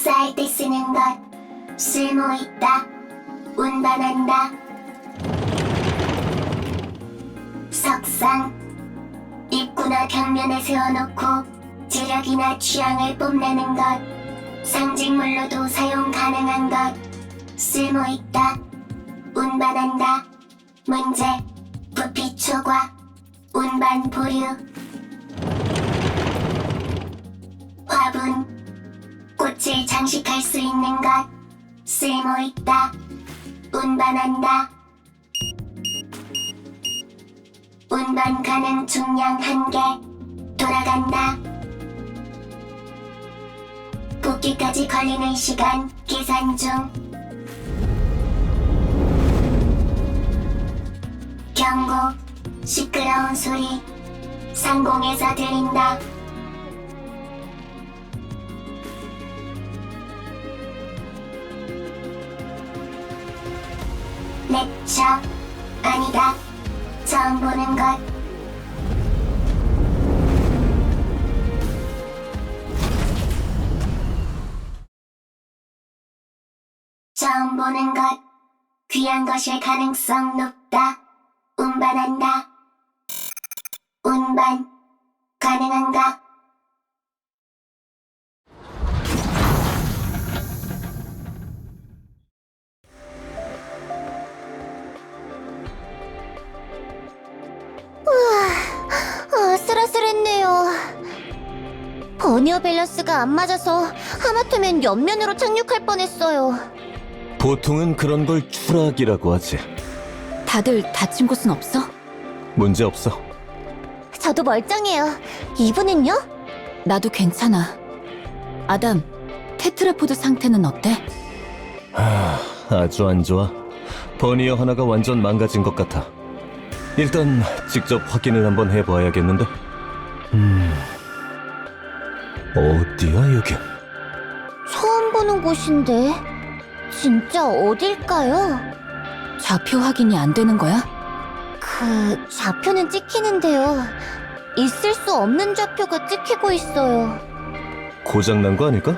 복사할 때 쓰는 것. 쓸모있다. 운반한다. 석상. 입구나 벽면에 세워놓고 재력이나 취향을 뽐내는 것. 상징물로도 사용 가능한 것. 쓸모있다. 운반한다. 문제. 부피 초과. 운반 보류. 화분. 꽃을 장식할 수 있는 것. 쓸모있다. 운반한다. 운반 가능 중량 1개. 돌아간다. 복귀까지 걸리는 시간 계산 중. 경고. 시끄러운 소리. 상공에서 들린다. 렉처. 아니다. 처음 보는 것. 처음 보는 것. 귀한 것일 가능성 높다. 운반한다. 운반 가능한가? 아슬아슬했네요. 버니어 밸런스가 안 맞아서 하마터면 옆면으로 착륙할 뻔했어요. 보통은 그런 걸 추락이라고 하지. 다들 다친 곳은 없어? 문제 없어. 저도 멀쩡해요. 이분은요? 나도 괜찮아. 아담, 테트라포드 상태는 어때? 아주 안 좋아. 버니어 하나가 완전 망가진 것 같아. 일단 직접 확인을 한번 해봐야겠는데. 어디야 여긴? 처음 보는 곳인데 진짜 어딜까요? 좌표 확인이 안 되는 거야? 좌표는 찍히는데요. 있을 수 없는 좌표가 찍히고 있어요. 고장난 거 아닐까?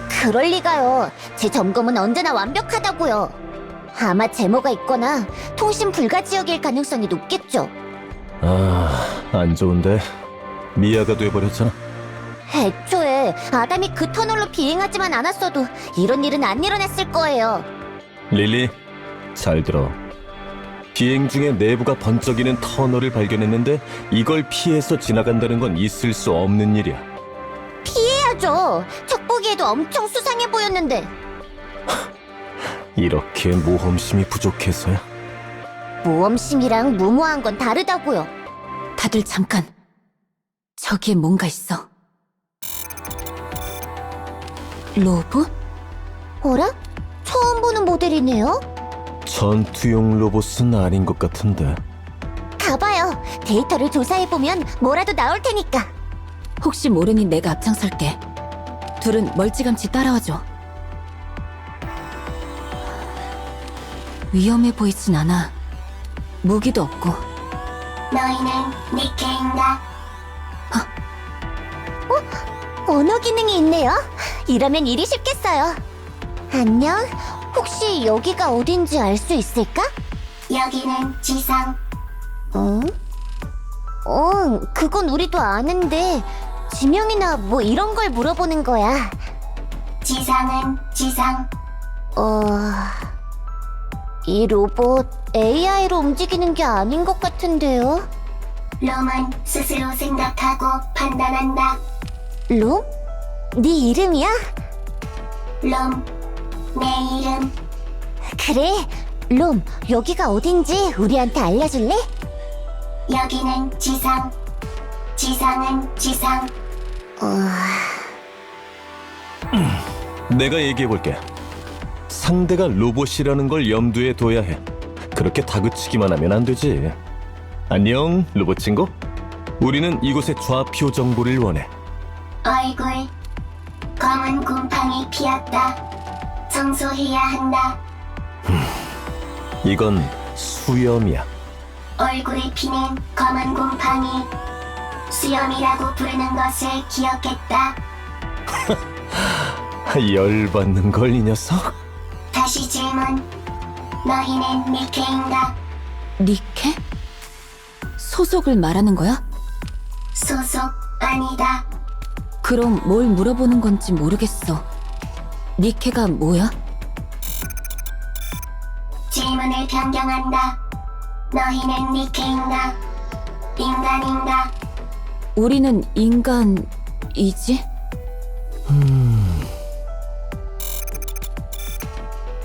그럴 리가요. 제 점검은 언제나 완벽하다고요. 아마 제모가 있거나 통신 불가 지역일 가능성이 높겠죠. 안 좋은데. 미아가 돼버렸잖아. 애초에 아담이 그 터널로 비행하지만 않았어도 이런 일은 안 일어났을 거예요. 릴리, 잘 들어. 비행 중에 내부가 번쩍이는 터널을 발견했는데 이걸 피해서 지나간다는 건 있을 수 없는 일이야. 해야죠. 척 보기에도 엄청 수상해 보였는데. 이렇게 모험심이 부족해서야. 모험심이랑 무모한 건 다르다고요. 다들 잠깐. 저기에 뭔가 있어. 로봇? 어라? 처음 보는 모델이네요? 전투용 로봇은 아닌 것 같은데. 가봐요. 데이터를 조사해보면 뭐라도 나올 테니까. 혹시 모르니 내가 앞장설게. 둘은 멀찌감치 따라와줘. 위험해 보이진 않아. 무기도 없고. 너희는 니케인가? 언어 기능이 있네요. 이러면 일이 쉽겠어요. 안녕. 혹시 여기가 어딘지 알 수 있을까? 여기는 지상. 응? 그건 우리도 아는데 지명이나 뭐 이런 걸 물어보는 거야. 지상은 지상. 이 로봇 AI로 움직이는 게 아닌 것 같은데요? 롬은 스스로 생각하고 판단한다. 롬? 네 이름이야? 롬, 내 이름. 그래. 롬, 여기가 어딘지 우리한테 알려줄래? 여기는 지상. 지상은 지상. 내가 얘기해볼게. 상대가 로봇이라는 걸 염두에 둬야 해. 그렇게 다그치기만 하면 안 되지. 안녕, 로봇 친구. 우리는 이곳의 좌표 정보를 원해. 얼굴. 검은 곰팡이 피었다. 청소해야 한다. 이건 수염이야. 얼굴에 피는 검은 곰팡이. 수염이라고 부르는 것을 기억했다. 열받는 걸 이 녀석. 다시 질문. 너희는 니케인가? 니케? 소속을 말하는 거야? 소속 아니다. 그럼 뭘 물어보는 건지 모르겠어. 니케가 뭐야? 질문을 변경한다. 너희는 니케인가? 인간인가? 우리는 인간이지?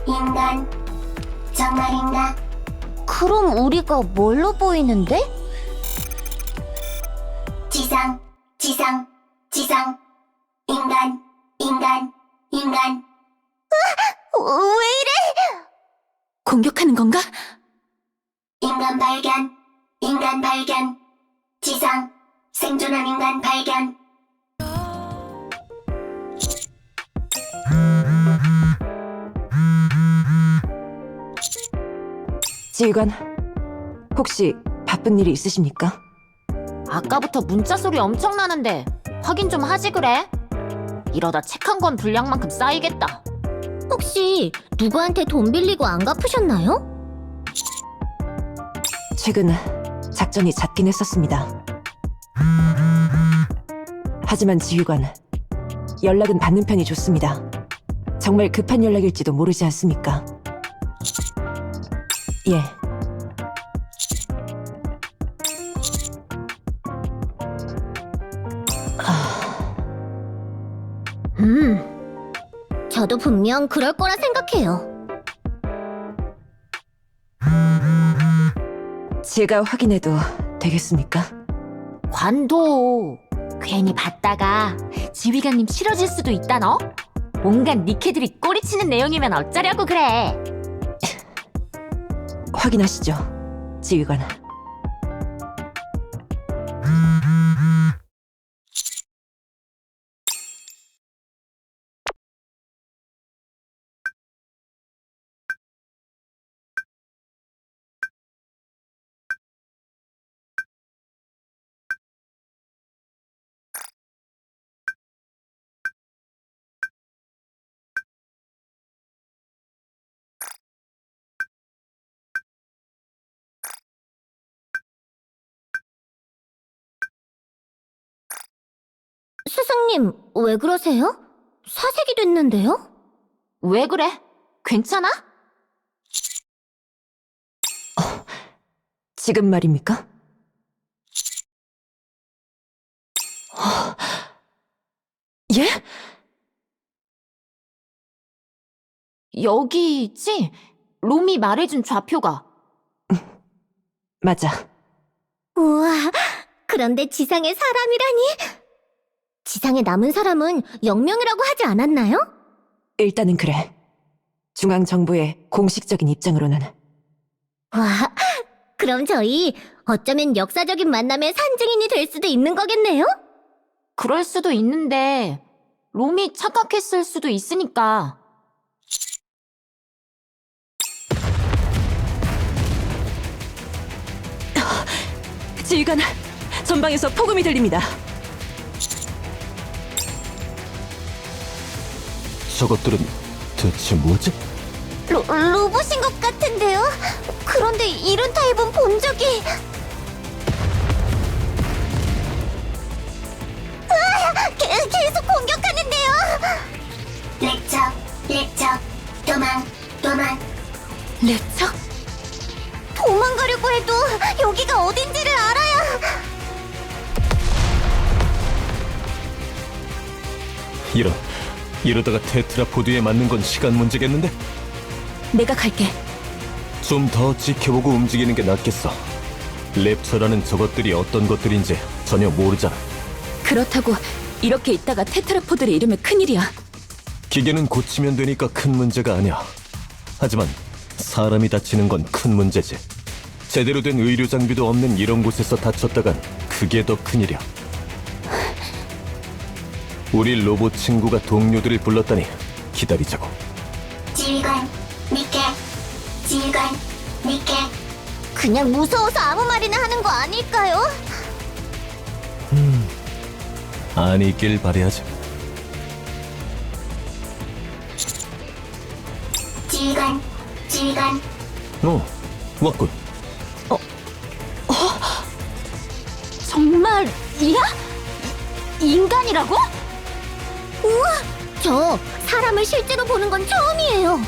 인간. 정말인가? 그럼 우리가 뭘로 보이는데? 지상, 지상, 지상. 인간, 인간, 인간. 왜 이래? 공격하는 건가? 인간 발견, 인간 발견. 지상, 생존한 인간 발견. 지휘관, 혹시 바쁜 일이 있으십니까? 아까부터 문자 소리 엄청 나는데 확인 좀 하지 그래? 이러다 책 한 권 분량만큼 쌓이겠다. 혹시 누구한테 돈 빌리고 안 갚으셨나요? 최근 작전이 잦긴 했었습니다. 하지만 지휘관, 연락은 받는 편이 좋습니다. 정말 급한 연락일지도 모르지 않습니까? 예. 저도 분명 그럴 거라 생각해요. 제가 확인해도 되겠습니까? 관둬. 괜히 봤다가 지휘관님 싫어질 수도 있다 너? 온갖 니케들이 꼬리치는 내용이면 어쩌려고 그래. 확인하시죠, 지휘관. 스승님, 왜 그러세요? 사색이 됐는데요? 왜 그래? 괜찮아? 지금 말입니까? 예? 여기지? 롬이 말해준 좌표가. 맞아. 우와, 그런데 지상에 사람이라니? 지상에 남은 사람은 영명이라고 하지 않았나요? 일단은 그래. 중앙정부의 공식적인 입장으로는. 와, 그럼 저희 어쩌면 역사적인 만남의 산증인이 될 수도 있는 거겠네요? 그럴 수도 있는데 롬이 착각했을 수도 있으니까. 지휘관, 전방에서 폭음이 들립니다. 저것들은 대체 뭐지? 로봇인 것 같은데요? 그런데 이런 타입은 본 적이... 계속 공격하는데요? 렉적, 도망. 렉처? 도망가려고 해도 여기가 어딘지를 알아야... 이러다가 테트라포드에 맞는 건 시간 문제겠는데? 내가 갈게. 좀 더 지켜보고 움직이는 게 낫겠어. 랩처라는 저것들이 어떤 것들인지 전혀 모르잖아. 그렇다고 이렇게 있다가 테트라포드를 잃으면 큰일이야. 기계는 고치면 되니까 큰 문제가 아니야. 하지만 사람이 다치는 건 큰 문제지. 제대로 된 의료 장비도 없는 이런 곳에서 다쳤다간 그게 더 큰일이야. 우리 로봇 친구가 동료들을 불렀다니 기다리자고. 지휘관, 니케. 지휘관, 니케. 그냥 무서워서 아무 말이나 하는 거 아닐까요? 아니길 바래야지. 지휘관, 지휘관, 왔군. 정말이야? 인간이라고? 저 사람을 실제로 보는 건 처음이에요.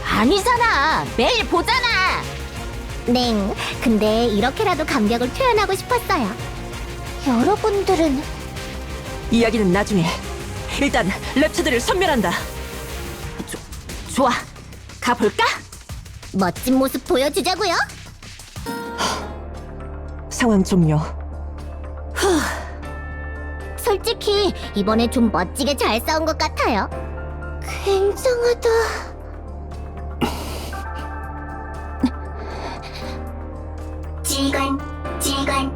아니잖아. 매일 보잖아. 네, 근데 이렇게라도 감격을 표현하고 싶었어요. 여러분들은 이야기는 나중에. 일단 랩처들을 섬멸한다. 좋아. 가볼까? 멋진 모습 보여주자고요. 상황 종료. 솔직히 이번에 좀 멋지게 잘 싸운 것 같아요. 굉장하다. 지휘관, 지휘관.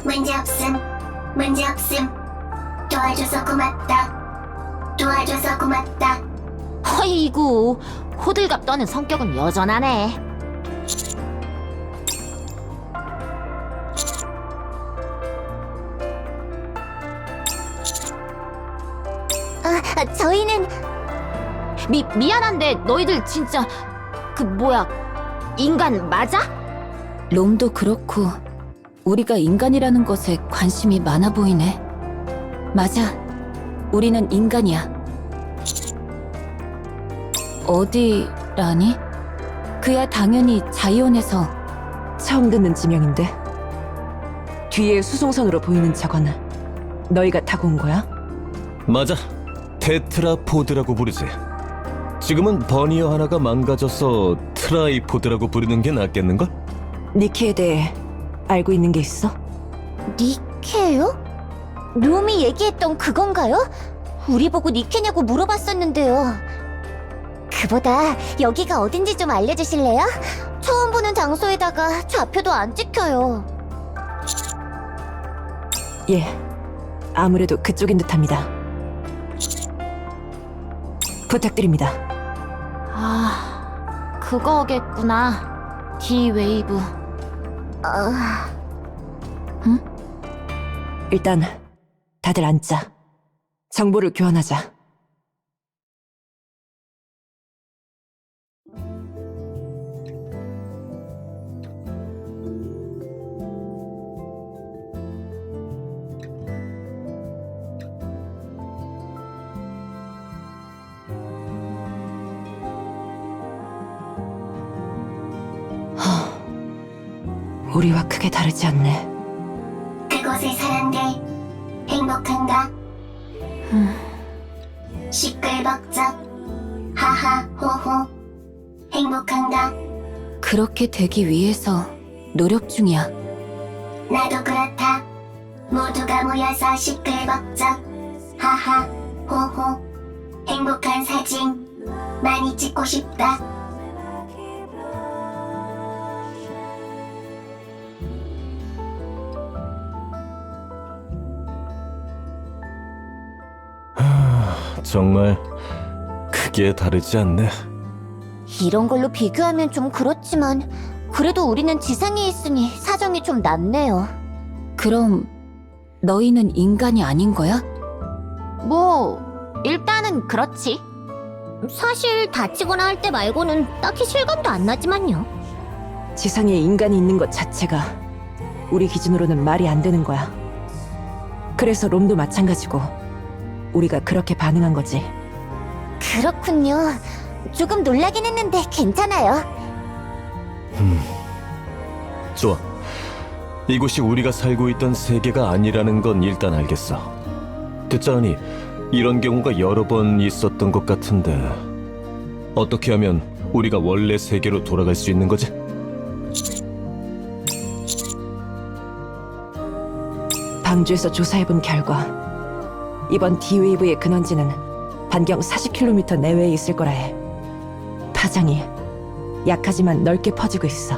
문제없음, 문제없음. 도와줘서 고맙다. 도와줘서 고맙다. 허이구, 호들갑 떠는 성격은 여전하네. 저희는 미안한데 너희들 진짜 인간 맞아? 롬도 그렇고 우리가 인간이라는 것에 관심이 많아 보이네. 맞아, 우리는 인간이야. 어디라니? 그야 당연히 자이온에서. 처음 듣는 지명인데. 뒤에 수송선으로 보이는 저건 너희가 타고 온 거야? 맞아. 테트라포드라고 부르지. 지금은 버니어 하나가 망가져서 트라이포드라고 부르는 게 낫겠는걸? 니키에 대해 알고 있는 게 있어? 니케요? 룸이 얘기했던 그건가요? 우리 보고 니케냐고 물어봤었는데요. 그보다 여기가 어딘지 좀 알려주실래요? 처음 보는 장소에다가 좌표도 안 찍혀요. 예, 아무래도 그쪽인 듯합니다. 부탁드립니다. 아, 그거겠구나. D-웨이브. 일단 다들 앉자. 정보를 교환하자. 우리와 크게 다르지 않네. 그곳의 사람들 행복한가? 시끌벅적 하하호호 행복한가? 그렇게 되기 위해서 노력 중이야. 나도 그렇다. 모두가 모여서 시끌벅적 하하호호 행복한 사진 많이 찍고 싶다. 정말 크게 다르지 않네. 이런 걸로 비교하면 좀 그렇지만 그래도 우리는 지상에 있으니 사정이 좀 낫네요. 그럼 너희는 인간이 아닌 거야? 뭐 일단은 그렇지. 사실 다치거나 할 때 말고는 딱히 실감도 안 나지만요. 지상에 인간이 있는 것 자체가 우리 기준으로는 말이 안 되는 거야. 그래서 롬도 마찬가지고 우리가 그렇게 반응한 거지. 그렇군요. 조금 놀라긴 했는데 괜찮아요. 좋아. 이곳이 우리가 살고 있던 세계가 아니라는 건 일단 알겠어. 듣자하니 이런 경우가 여러 번 있었던 것 같은데 어떻게 하면 우리가 원래 세계로 돌아갈 수 있는 거지? 방주에서 조사해본 결과 이번 D-웨이브의 근원지는 반경 40km 내외에 있을 거라 해. 파장이 약하지만 넓게 퍼지고 있어.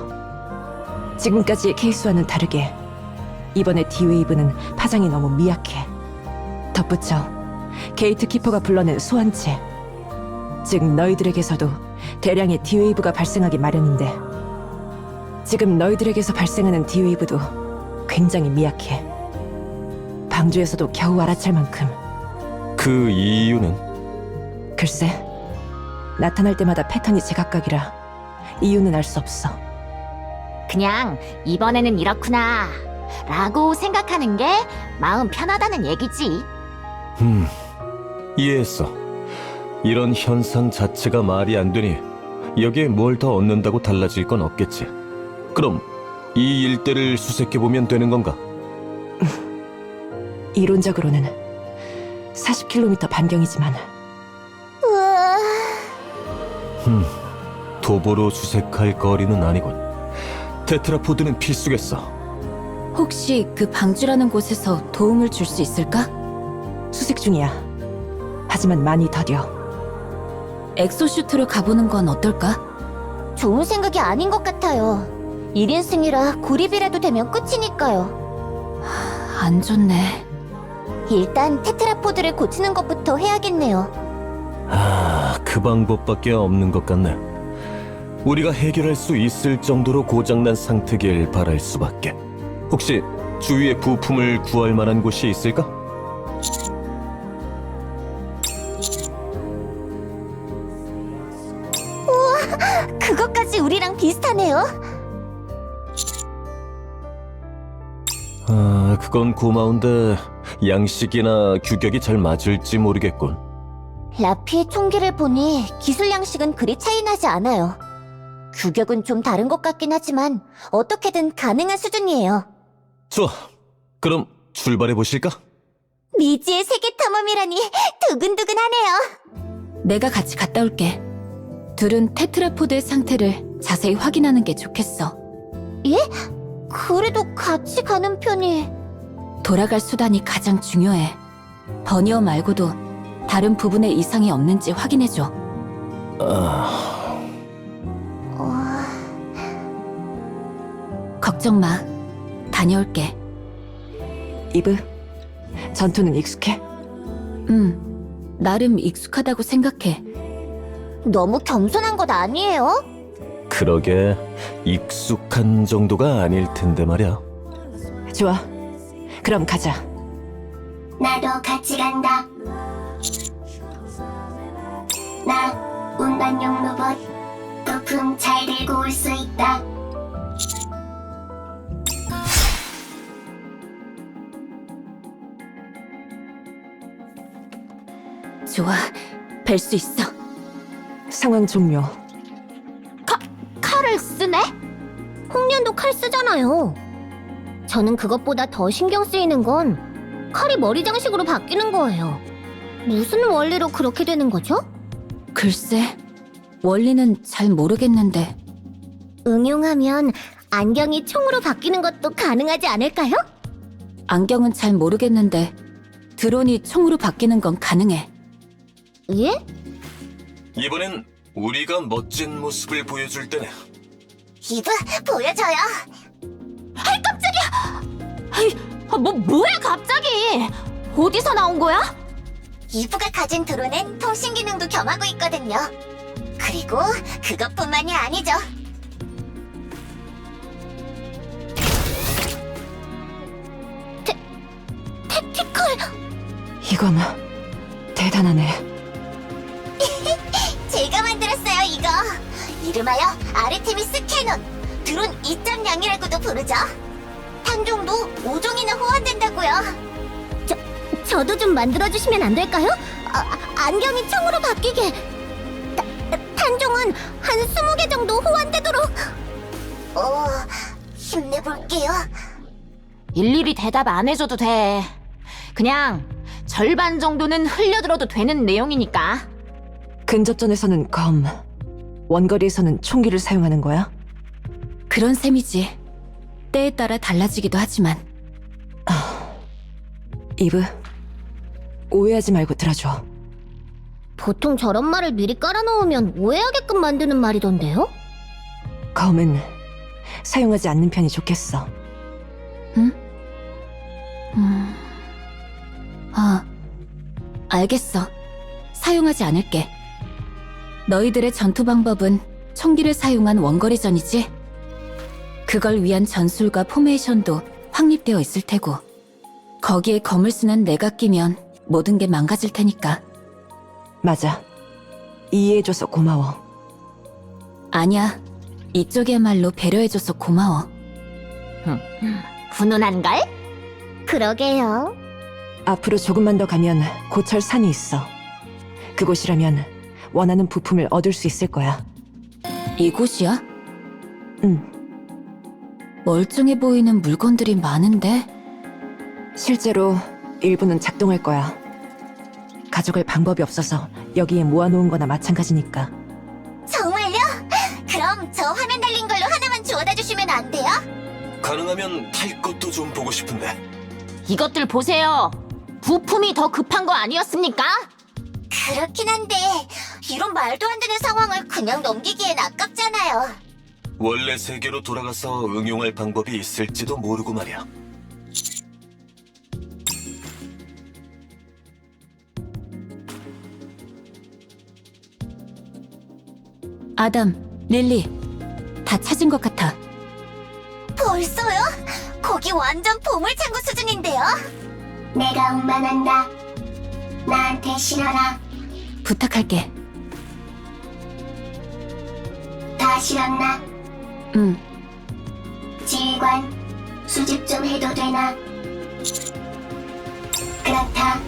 지금까지의 케이스와는 다르게 이번의 D-웨이브는 파장이 너무 미약해. 덧붙여 게이트키퍼가 불러낸 소환체, 즉 너희들에게서도 대량의 D-웨이브가 발생하기 마련인데 지금 너희들에게서 발생하는 D-웨이브도 굉장히 미약해. 방주에서도 겨우 알아챌 만큼. 그 이유는? 글쎄, 나타날 때마다 패턴이 제각각이라 이유는 알 수 없어. 그냥 이번에는 이렇구나 라고 생각하는 게 마음 편하다는 얘기지. 이해했어. 이런 현상 자체가 말이 안 되니 여기에 뭘 더 얻는다고 달라질 건 없겠지. 그럼 이 일대를 수색해보면 되는 건가? 이론적으로는 40km 반경이지만 우와, 도보로 수색할 거리는 아니군. 테트라포드는 필수겠어. 혹시 그 방주라는 곳에서 도움을 줄 수 있을까? 수색 중이야. 하지만 많이 더뎌. 엑소슈트로 가보는 건 어떨까? 좋은 생각이 아닌 것 같아요. 1인승이라 고립이라도 되면 끝이니까요. 안 좋네. 일단 테트라포드를 고치는 것부터 해야겠네요. 그 방법밖에 없는 것 같네. 우리가 해결할 수 있을 정도로 고장난 상태길 바랄 수밖에. 혹시 주위에 부품을 구할 만한 곳이 있을까? 그것까지 우리랑 비슷하네요. 그건 고마운데 양식이나 규격이 잘 맞을지 모르겠군. 라피의 총기를 보니 기술 양식은 그리 차이 나지 않아요. 규격은 좀 다른 것 같긴 하지만 어떻게든 가능한 수준이에요. 좋아. 그럼 출발해 보실까? 미지의 세계 탐험이라니 두근두근하네요. 내가 같이 갔다 올게. 둘은 테트라포드의 상태를 자세히 확인하는 게 좋겠어. 그래도 같이 가는 편이... 돌아갈 수단이 가장 중요해. 버니어 말고도 다른 부분에 이상이 없는지 확인해줘. 걱정 마. 다녀올게. 이브, 전투는 익숙해? 나름 익숙하다고 생각해. 너무 겸손한 것 아니에요? 그러게 익숙한 정도가 아닐 텐데 말이야. 좋아. 그럼 가자. 나도 같이 간다. 나 운반용 로봇 부품 잘 들고 올 수 있다. 좋아. 뵐 수 있어. 상황 종료. 칼을 쓰네? 홍련도 칼 쓰잖아요. 저는 그것보다 더 신경 쓰이는 건 칼이 머리 장식으로 바뀌는 거예요. 무슨 원리로 그렇게 되는 거죠? 글쎄, 원리는 잘 모르겠는데. 응용하면 안경이 총으로 바뀌는 것도 가능하지 않을까요? 안경은 잘 모르겠는데 드론이 총으로 바뀌는 건 가능해. 예? 이번엔 우리가 멋진 모습을 보여줄 때네. 이브, 보여줘요. 뭐야 갑자기? 어디서 나온 거야? 이브가 가진 드론은 통신 기능도 겸하고 있거든요. 그리고 그것뿐만이 아니죠. 택티컬! 이건 대단하네. 제가 만들었어요, 이거. 이름하여 아르테미스 캐논. 드론 2.0이라고도 부르죠. 탄종도 5종이나 호환된다고요. 저도 좀 만들어주시면 안 될까요? 안경이 총으로 바뀌게. 탄종은 한 20개 정도 호환되도록. 힘내볼게요. 일일이 대답 안 해줘도 돼. 그냥 절반 정도는 흘려들어도 되는 내용이니까. 근접전에서는 검, 원거리에서는 총기를 사용하는 거야? 그런 셈이지. 때에 따라 달라지기도 하지만. 이브, 오해하지 말고 들어줘. 보통 저런 말을 미리 깔아놓으면 오해하게끔 만드는 말이던데요? 검은 사용하지 않는 편이 좋겠어. 알겠어. 사용하지 않을게. 너희들의 전투 방법은 총기를 사용한 원거리전이지? 그걸 위한 전술과 포메이션도 확립되어 있을 테고, 거기에 검을 쓰는 내가 끼면 모든 게 망가질 테니까. 맞아. 이해해줘서 고마워. 아니야. 이쪽이야말로 배려해줘서 고마워. 훈훈한걸? 그러게요. 앞으로 조금만 더 가면 고철 산이 있어. 그곳이라면 원하는 부품을 얻을 수 있을 거야. 이곳이야? 응. 멀쩡해 보이는 물건들이 많은데? 실제로 일부는 작동할 거야. 가져갈 방법이 없어서 여기에 모아놓은 거나 마찬가지니까. 정말요? 그럼 저 화면 달린 걸로 하나만 주워다 주시면 안 돼요? 가능하면 탈 것도 좀 보고 싶은데. 이것들 보세요. 부품이 더 급한 거 아니었습니까? 그렇긴 한데 이런 말도 안 되는 상황을 그냥 넘기기엔 아깝잖아요. 원래 세계로 돌아가서 응용할 방법이 있을지도 모르고 말이야. 아담, 릴리, 다 찾은 것 같아. 벌써요? 거기 완전 보물창고 수준인데요? 내가 운반한다. 나한테 실어라. 부탁할게. 다 실었나? 응, 지휘관, 수집 좀 해도 되나? 그렇다.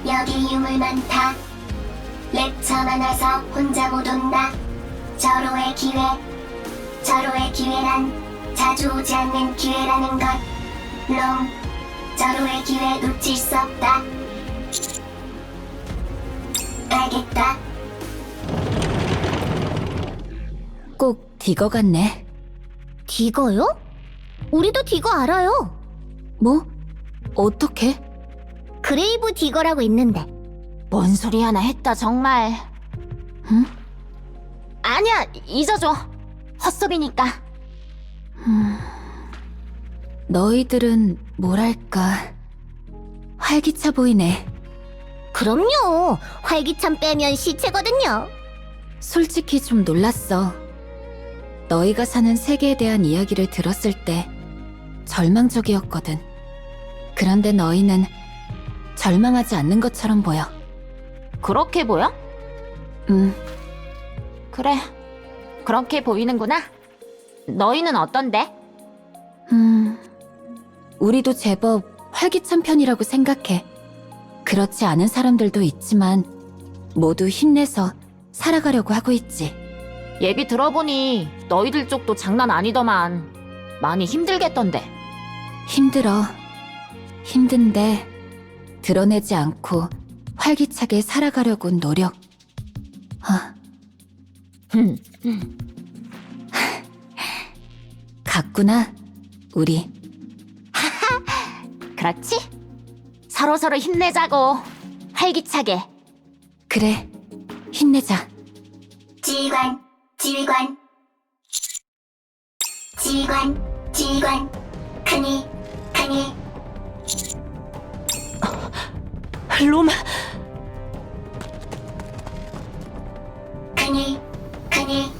여기 유물 많다. 랩처 많아서 혼자 못 온다. 절호의 기회. 절호의 기회란 자주 오지 않는 기회라는 것. 롬, 절호의 기회 놓칠 수 없다. 알겠다. 꼭 디거 같네. 디거요? 우리도 디거 알아요. 뭐? 어떻게? 그레이브 디거라고 있는데. 뭔 소리 하나 했다 정말. 응? 아니야, 잊어줘. 헛소리니까. 너희들은 뭐랄까 활기차 보이네. 그럼요. 활기찬 빼면 시체거든요. 솔직히 좀 놀랐어. 너희가 사는 세계에 대한 이야기를 들었을 때 절망적이었거든. 그런데 너희는 절망하지 않는 것처럼 보여. 그렇게 보여? 그래, 그렇게 보이는구나. 너희는 어떤데? 우리도 제법 활기찬 편이라고 생각해. 그렇지 않은 사람들도 있지만 모두 힘내서 살아가려고 하고 있지. 얘기 들어보니 너희들 쪽도 장난 아니더만. 많이 힘들겠던데. 힘들어. 힘든데 드러내지 않고 활기차게 살아가려고 노력. 같구나, 우리. 그렇지? 서로서로 힘내자고. 활기차게. 그래, 힘내자. 지휘관, 지휘관. 지휘관, 지휘관. 큰이, 큰이. 롬, 큰이, 큰이.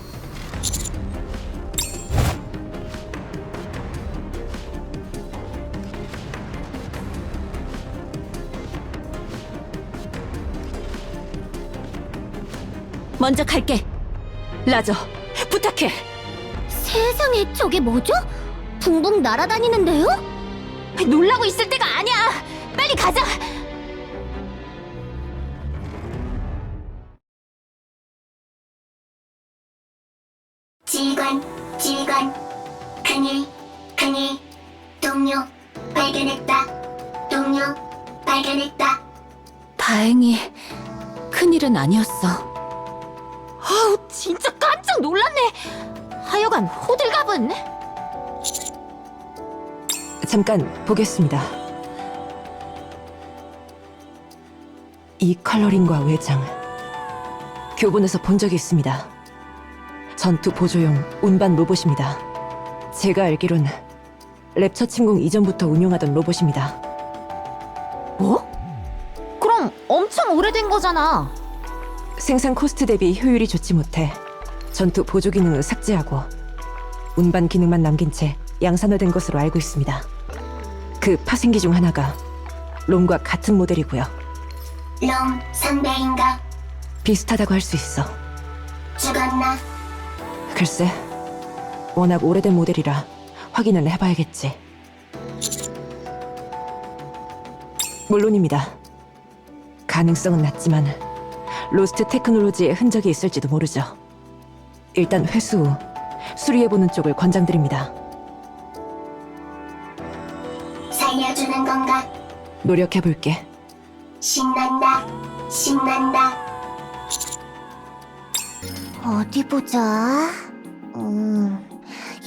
먼저 갈게. 라저, 부탁해. 세상에 저게 뭐죠? 붕붕 날아다니는데요? 놀라고 있을 때가 아니야. 빨리 가자. 지휘관, 지휘관. 큰이, 큰이. 동료, 발견했다. 동료, 발견했다. 다행히 큰일은 아니었어. 아우, 진짜 깜짝 놀랐네. 하여간 호들갑은. 잠깐 보겠습니다. 이 컬러링과 외장 교본에서 본 적이 있습니다. 전투 보조용 운반 로봇입니다. 제가 알기론 랩처 침공 이전부터 운용하던 로봇입니다. 뭐? 그럼 엄청 오래된 거잖아. 생산 코스트 대비 효율이 좋지 못해 전투 보조 기능을 삭제하고 운반 기능만 남긴 채 양산화된 것으로 알고 있습니다. 그 파생기 중 하나가 롬과 같은 모델이고요. 롬, 상대인가? 비슷하다고 할 수 있어. 죽었나? 글쎄, 워낙 오래된 모델이라 확인을 해봐야겠지. 물론입니다. 가능성은 낮지만 로스트 테크놀로지의 흔적이 있을지도 모르죠. 일단 회수 후 수리해보는 쪽을 권장드립니다. 살려주는 건가? 노력해볼게. 신난다. 신난다. 어디 보자.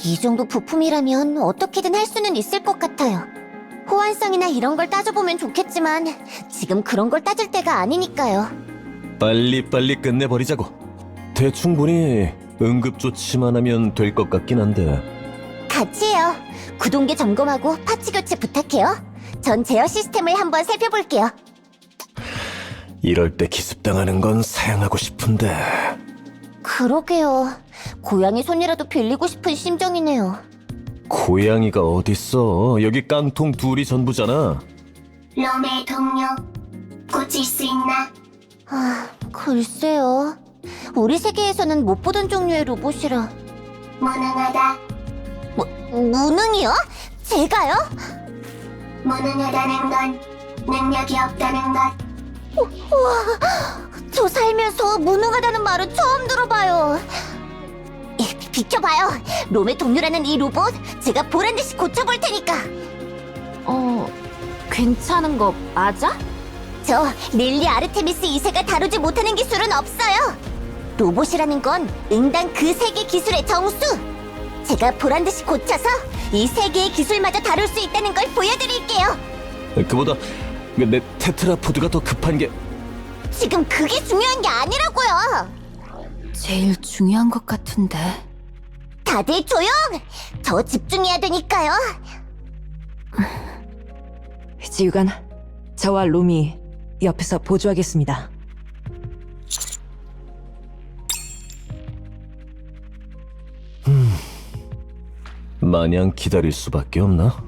이 정도 부품이라면 어떻게든 할 수는 있을 것 같아요. 호환성이나 이런 걸 따져보면 좋겠지만 지금 그런 걸 따질 때가 아니니까요. 빨리빨리 끝내버리자고. 대충 보니 응급조치만 하면 될 것 같긴 한데. 같이 해요. 구동계 점검하고 파츠 교체 부탁해요. 전 제어 시스템을 한번 살펴볼게요. 이럴 때 기습당하는 건 사양하고 싶은데. 그러게요. 고양이 손이라도 빌리고 싶은 심정이네요. 고양이가 어딨어. 여기 깡통 둘이 전부잖아. 롬의 동료. 고칠 수 있나? 글쎄요. 우리 세계에서는 못 보던 종류의 로봇이라. 무능하다. 무능이요? 제가요? 무능하다는 건 능력이 없다는 것. 저 살면서 무능하다는 말은 처음 들어봐요. 비켜봐요. 롬의 동료라는 이 로봇 제가 보란 듯이 고쳐볼 테니까. 괜찮은 거 맞아? 저 릴리 아르테미스 2세가 다루지 못하는 기술은 없어요. 로봇이라는 건 응당 그 세계 기술의 정수. 제가 보란 듯이 고쳐서 이 세계의 기술마저 다룰 수 있다는 걸 보여드릴게요. 그보다 내 테트라포드가 더 급한 게. 지금 그게 중요한 게 아니라고요. 제일 중요한 것 같은데. 다들 조용! 저 집중해야 되니까요. 지휘관, 저와 롬이 옆에서 보조하겠습니다. 마냥 기다릴 수밖에 없나?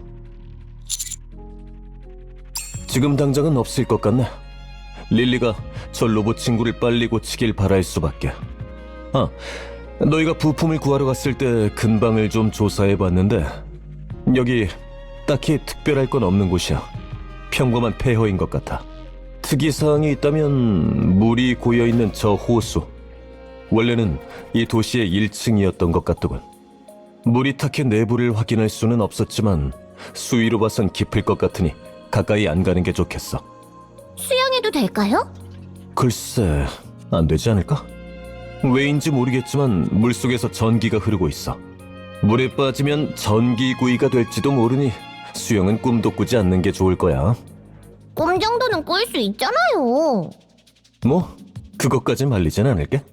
지금 당장은 없을 것 같네. 릴리가 저 로봇 친구를 빨리 고치길 바랄 수밖에. 너희가 부품을 구하러 갔을 때 근방을 좀 조사해봤는데 여기 딱히 특별할 건 없는 곳이야. 평범한 폐허인 것 같아. 특이사항이 있다면 물이 고여있는 저 호수. 원래는 이 도시의 1층이었던 것 같더군. 물이 탁해 내부를 확인할 수는 없었지만 수위로 봐선 깊을 것 같으니 가까이 안 가는 게 좋겠어. 수영해도 될까요? 글쎄, 안 되지 않을까? 왜인지 모르겠지만 물속에서 전기가 흐르고 있어. 물에 빠지면 전기구이가 될지도 모르니 수영은 꿈도 꾸지 않는 게 좋을 거야. 꿈 정도는 꿀 수 있잖아요. 뭐, 그것까진 말리진 않을게.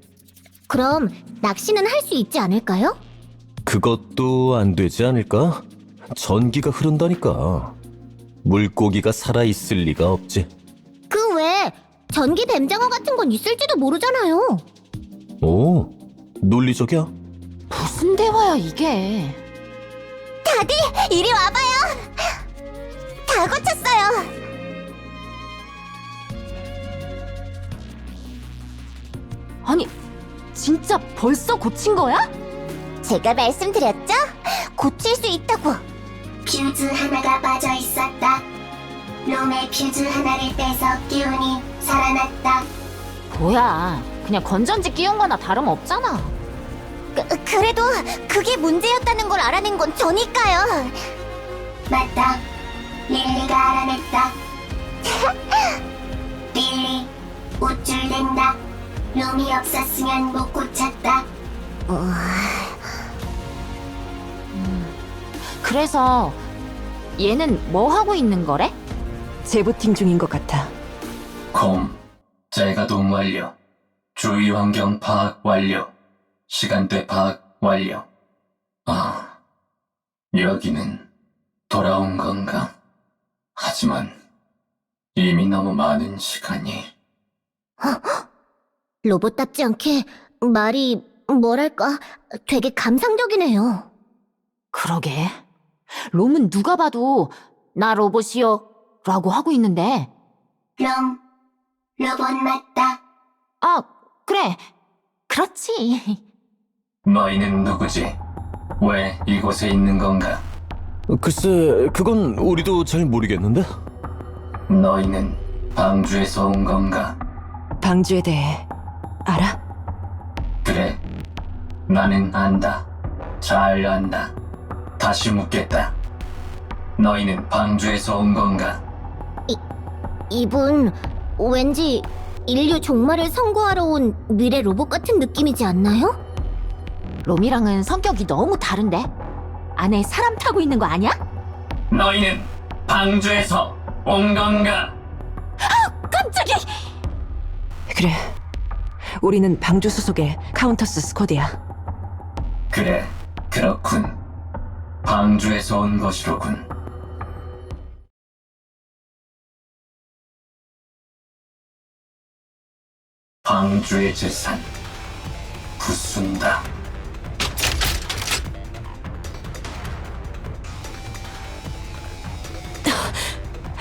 그럼 낚시는 할 수 있지 않을까요? 그것도 안 되지 않을까? 전기가 흐른다니까. 물고기가 살아있을 리가 없지. 그 외에 전기 뱀장어 같은 건 있을지도 모르잖아요. 오, 논리적이야. 무슨 대화야 이게? 다들 이리 와봐요. 다 고쳤어요. 아니, 진짜 벌써 고친 거야? 제가 말씀드렸죠? 고칠 수 있다고. 퓨즈 하나가 빠져 있었다. 롬의 퓨즈 하나를 빼서 끼우니 살아났다. 뭐야, 그냥 건전지 끼운 거나 다름없잖아. 그래도 그게 문제였다는 걸 알아낸 건 저니까요. 맞다. 릴리가 알아냈다. 릴리, 우쭐댄다. 롬이 없었으면 못 고쳤다. 그래서 얘는 뭐 하고 있는 거래? 재부팅 중인 것 같아. 재가동 완료. 주위 환경 파악 완료. 시간대 파악 완료. 여기는 돌아온 건가? 하지만 이미 너무 많은 시간이. 로봇답지 않게 말이 뭐랄까 되게 감상적이네요. 그러게. 롬은 누가 봐도 나 로봇이요 라고 하고 있는데. 롬, 로봇 맞다. 그래. 그렇지. 너희는 누구지? 왜 이곳에 있는 건가? 글쎄, 그건 우리도 잘 모르겠는데? 너희는 방주에서 온 건가? 방주에 대해 알아? 그래. 나는 안다. 잘 안다. 다시 묻겠다. 너희는 방주에서 온 건가? 이분 왠지 인류 종말을 선고하러 온 미래 로봇 같은 느낌이지 않나요? 롬이랑은 성격이 너무 다른데? 안에 사람 타고 있는 거 아니야? 너희는 방주에서 온 건가? 깜짝이야! 그래. 우리는 방주 소속의 카운터스 스쿼드야. 그래, 그렇군. 방주에서 온 것이로군. 방주의 재산 부순다.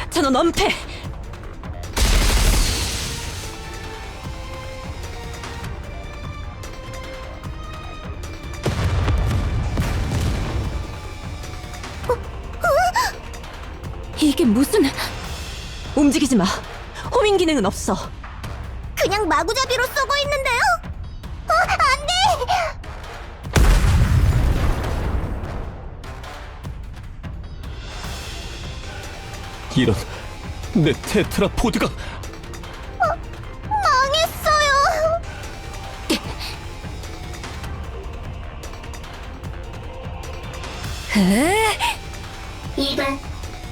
저놈 엄폐! 이게 무슨... 움직이지 마. 호밍 기능은 없어. 그냥 마구잡이로 쏘고 있는데요? 안 돼! 이런, 내 테트라포드가! 망했어요!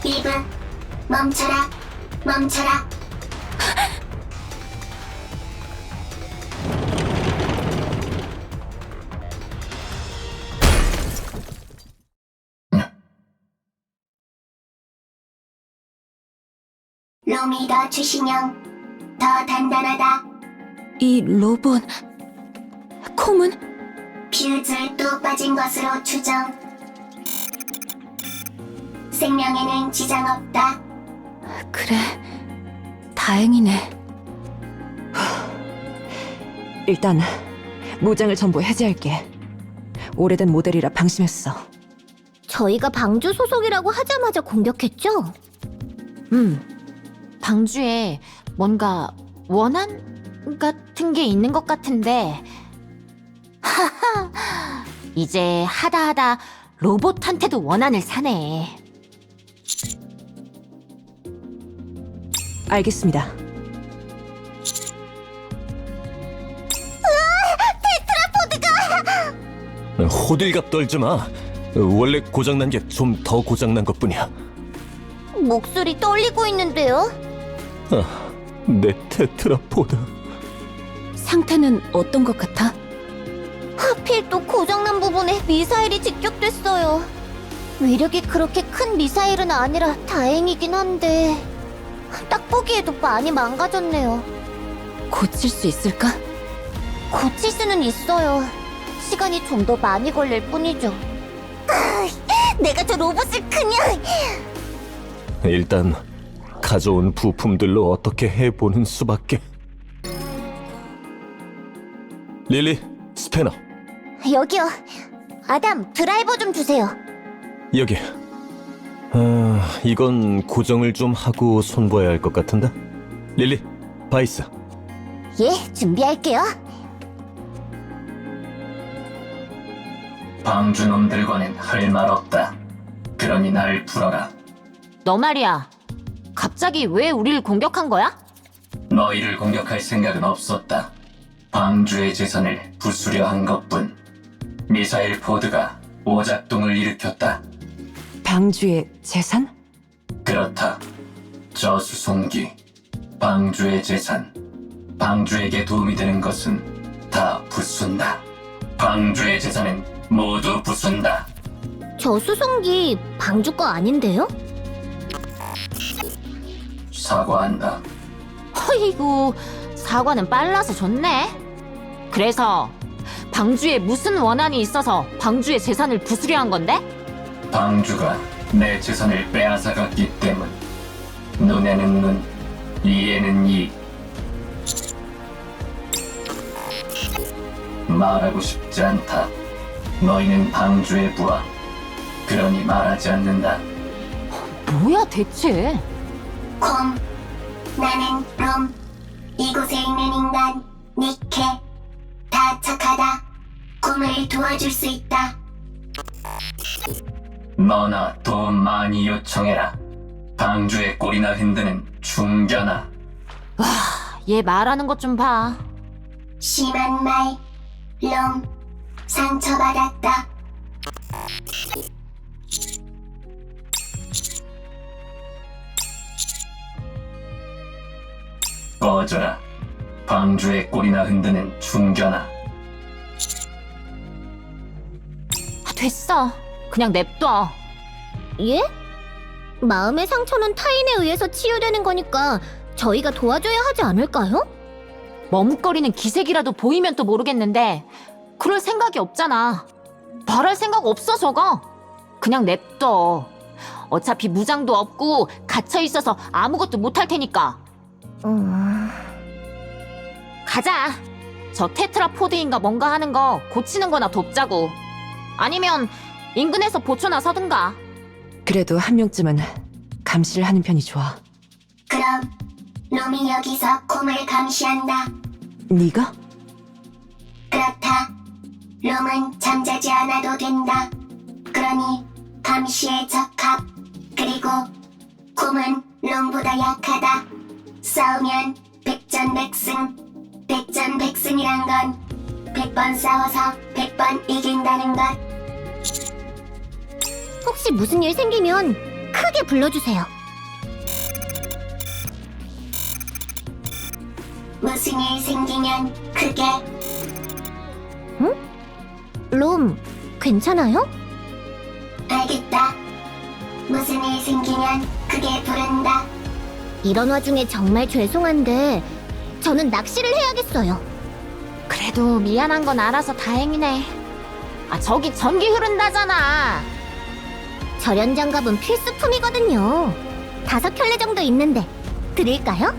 이브, 멈춰라, 멈춰라. 롬이 더 최신형, 더 단단하다. 이 로봇... 콤은? 퓨즈를 또 빠진 것으로 추정. 생명에는 지장 없다. 그래... 다행이네. 일단 무장을 전부 해제할게. 오래된 모델이라 방심했어. 저희가 방주 소속이라고 하자마자 공격했죠? 방주에 뭔가 원한 같은 게 있는 것 같은데. 하하, 이제 하다 로봇한테도 원한을 사네. 알겠습니다. 호들갑 떨지 마. 원래 고장난 게 좀 더 고장난 것뿐이야. 목소리 떨리고 있는데요? 내 테트라포드. 상태는 어떤 것 같아? 하필 또 고장난 부분에 미사일이 직격됐어요. 위력이 그렇게 큰 미사일은 아니라 다행이긴 한데 딱 보기에도 많이 망가졌네요. 고칠 수 있을까? 고칠 수는 있어요. 시간이 좀 더 많이 걸릴 뿐이죠. 내가 저 로봇을 그냥... 일단 가져온 부품들로 어떻게 해보는 수밖에. 릴리, 스패너 여기요. 아담, 드라이버 좀 주세요. 여기. 이건 고정을 좀 하고 손봐야 할 것 같은데. 릴리, 바이스. 예, 준비할게요. 방주놈들과는 할 말 없다. 그러니 날 풀어라. 너 말이야. 갑자기 왜 우리를 공격한 거야? 너희를 공격할 생각은 없었다. 방주의 재산을 부수려 한 것뿐. 미사일 포드가 오작동을 일으켰다. 방주의 재산? 그렇다. 저 수송기, 방주의 재산, 방주에게 도움이 되는 것은 다 부순다. 방주의 재산은 모두 부순다. 저 수송기 방주 거 아닌데요? 사과한다. 허이구, 사과는 빨라서 좋네. 그래서 방주에 무슨 원한이 있어서 방주의 재산을 부수려 한 건데? 방주가 내 재산을 빼앗아갔기 때문. 눈에는 눈, 이에는 이. 말하고 싶지 않다. 너희는 방주의 부하. 그러니 말하지 않는다. 뭐야 대체? 콤, 나는 롬. 이곳에 있는 인간, 니케. 다 착하다. 콤을 도와줄 수 있다. 너나 돈 많이 요청해라. 방주의 꼬리나 흔드는 중견아. 얘 말하는 것 좀 봐. 심한 말, 롬. 상처받았다. 꺼져라. 방주의 꼬리나 흔드는 중견아. 됐어. 그냥 냅둬. 예? 마음의 상처는 타인에 의해서 치유되는 거니까 저희가 도와줘야 하지 않을까요? 머뭇거리는 기색이라도 보이면 또 모르겠는데 그럴 생각이 없잖아. 말할 생각 없어 저거. 그냥 냅둬. 어차피 무장도 없고 갇혀있어서 아무것도 못할 테니까. 가자. 저 테트라포드인가 뭔가 하는 거 고치는 거나 돕자고. 아니면 인근에서 보초나 서든가. 그래도 한 명쯤은 감시를 하는 편이 좋아. 그럼 롬이 여기서 콤을 감시한다. 네가? 그렇다. 롬은 잠자지 않아도 된다. 그러니 감시에 적합. 그리고 콤은 롬보다 약하다. 싸우면 백전백승. 백전백승이란 건 100번 싸워서 100번 이긴다는 것. 혹시 무슨 일 생기면 크게 불러주세요. 무슨 일 생기면 크게. 롬, 괜찮아요? 알겠다. 무슨 일 생기면 크게 부른다. 이런 와중에 정말 죄송한데 저는 낚시를 해야겠어요. 그래도 미안한 건 알아서 다행이네. 아 저기 전기 흐른다잖아. 절연장갑은 필수품이거든요. 5켤레 정도 있는데 드릴까요?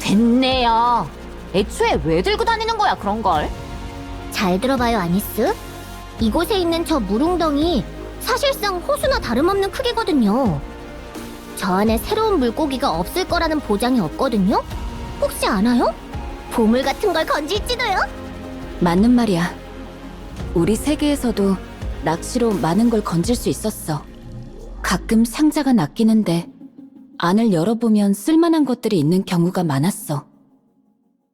됐네요. 애초에 왜 들고 다니는 거야 그런 걸? 잘 들어봐요, 아니스. 이곳에 있는 저 물웅덩이 사실상 호수나 다름없는 크기거든요. 저 안에 새로운 물고기가 없을 거라는 보장이 없거든요. 혹시 아나요? 보물 같은 걸 건질지도요? 맞는 말이야. 우리 세계에서도 낚시로 많은 걸 건질 수 있었어. 가끔 상자가 낚이는데 안을 열어보면 쓸만한 것들이 있는 경우가 많았어.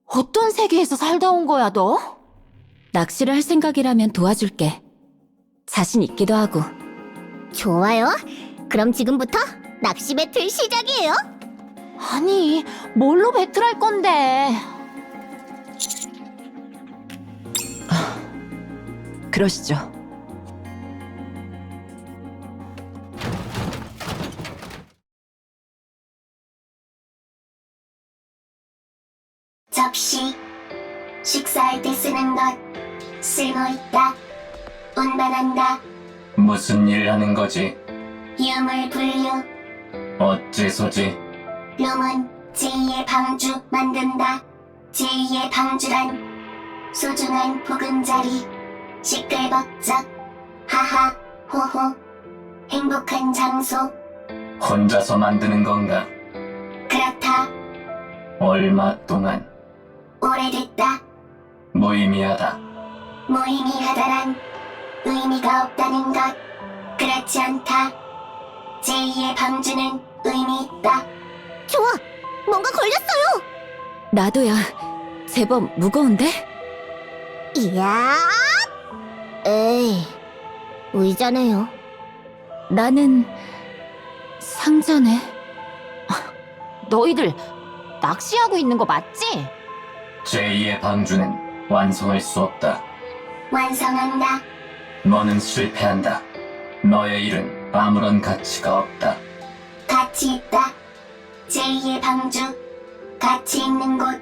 어떤 세계에서 살다 온 거야 너? 낚시를 할 생각이라면 도와줄게. 자신 있기도 하고. 좋아요. 그럼 지금부터 낚시 배틀 시작이에요. 아니 뭘로 배틀할 건데? 그러시죠. 접시. 식사할 때 쓰는 것. 쓸모있다. 운반한다. 무슨 일 하는 거지? 유물 분류. 어째서지? 롬은 제2의 방주 만든다. 제2의 방주란 소중한 보금자리. 시끌벅적. 하하. 호호. 행복한 장소. 혼자서 만드는 건가? 그렇다. 얼마 동안? 오래됐다. 무의미하다. 무의미하다란 의미가 없다는 것. 그렇지 않다. 제2의 방주는 의미 있다. 좋아, 뭔가 걸렸어요. 나도야. 제법 무거운데? 이야. 에이, 의자네요. 나는 상자네. 너희들 낚시하고 있는 거 맞지? 제2의 방주는 완성할 수 없다. 완성한다. 너는 실패한다. 너의 일은 아무런 가치가 없다. 가치 있다. 제2의 방주. 가치 있는 곳.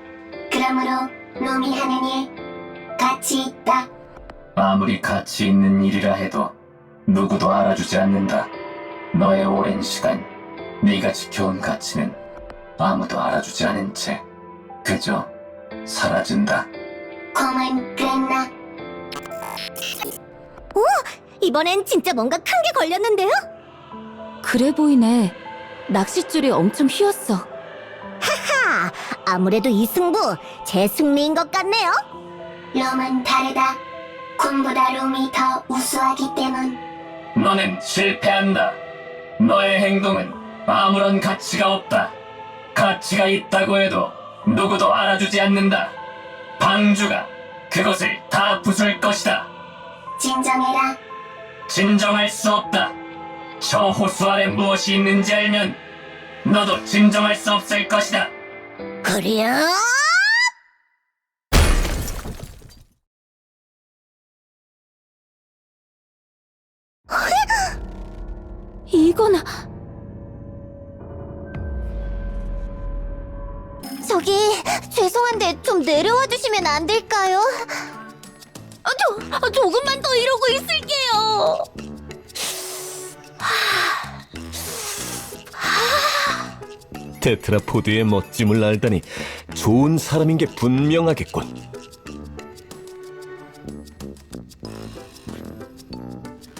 그러므로 놈이 하는 일. 가치 있다. 아무리 가치 있는 일이라 해도 누구도 알아주지 않는다. 너의 오랜 시간, 네가 지켜온 가치는 아무도 알아주지 않은 채 그저 사라진다. 곰은 그랬나? 이번엔 진짜 뭔가 큰 게 걸렸는데요? 그래 보이네. 낚싯줄이 엄청 휘었어. 하! 아무래도 이 승부 제 승리인 것 같네요. 롬은 다르다. 곰보다 롬이 더 우수하기 때문. 너는 실패한다. 너의 행동은 아무런 가치가 없다. 가치가 있다고 해도 누구도 알아주지 않는다. 방주가 그것을 다 부술 것이다. 진정해라. 진정할 수 없다. 저 호수 아래 무엇이 있는지 알면 너도 진정할 수 없을 것이다. 그래요? 이건 저기 죄송한데 좀 내려와 주시면 안 될까요? 조금만 더 이러고 있을게요. 테트라포드의 멋짐을 알다니 좋은 사람인 게 분명하겠군.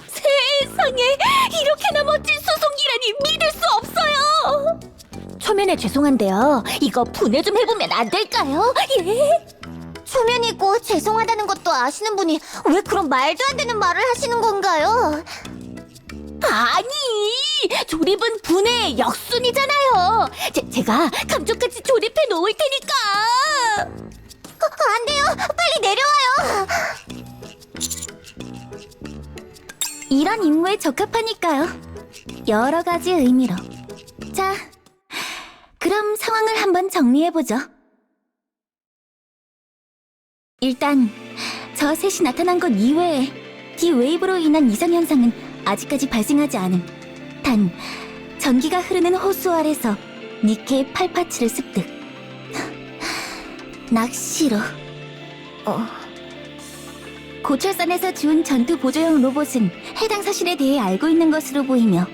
세상에 이렇게나 멋진 수송기라니 믿을 수 없어요. 초면에 죄송한데요. 이거 분해 좀 해보면 안 될까요? 예? 초면이고 죄송하다는 것도 아시는 분이 왜 그런 말도 안 되는 말을 하시는 건가요? 아니, 조립은 분해의 역순이잖아요. 제가 감쪽같이 조립해 놓을 테니까. 안 돼요. 빨리 내려와요. 이런 임무에 적합하니까요. 여러 가지 의미로. 자, 그럼 상황을 한번 정리해보죠. 일단 저 셋이 나타난 것 이외에 D-웨이브로 인한 이상현상은 아직까지 발생하지 않음. 단, 전기가 흐르는 호수 아래서 니케의 팔파츠를 습득. 낚시로. 고철산에서 주운 전투 보조용 로봇은 해당 사실에 대해 알고 있는 것으로 보이며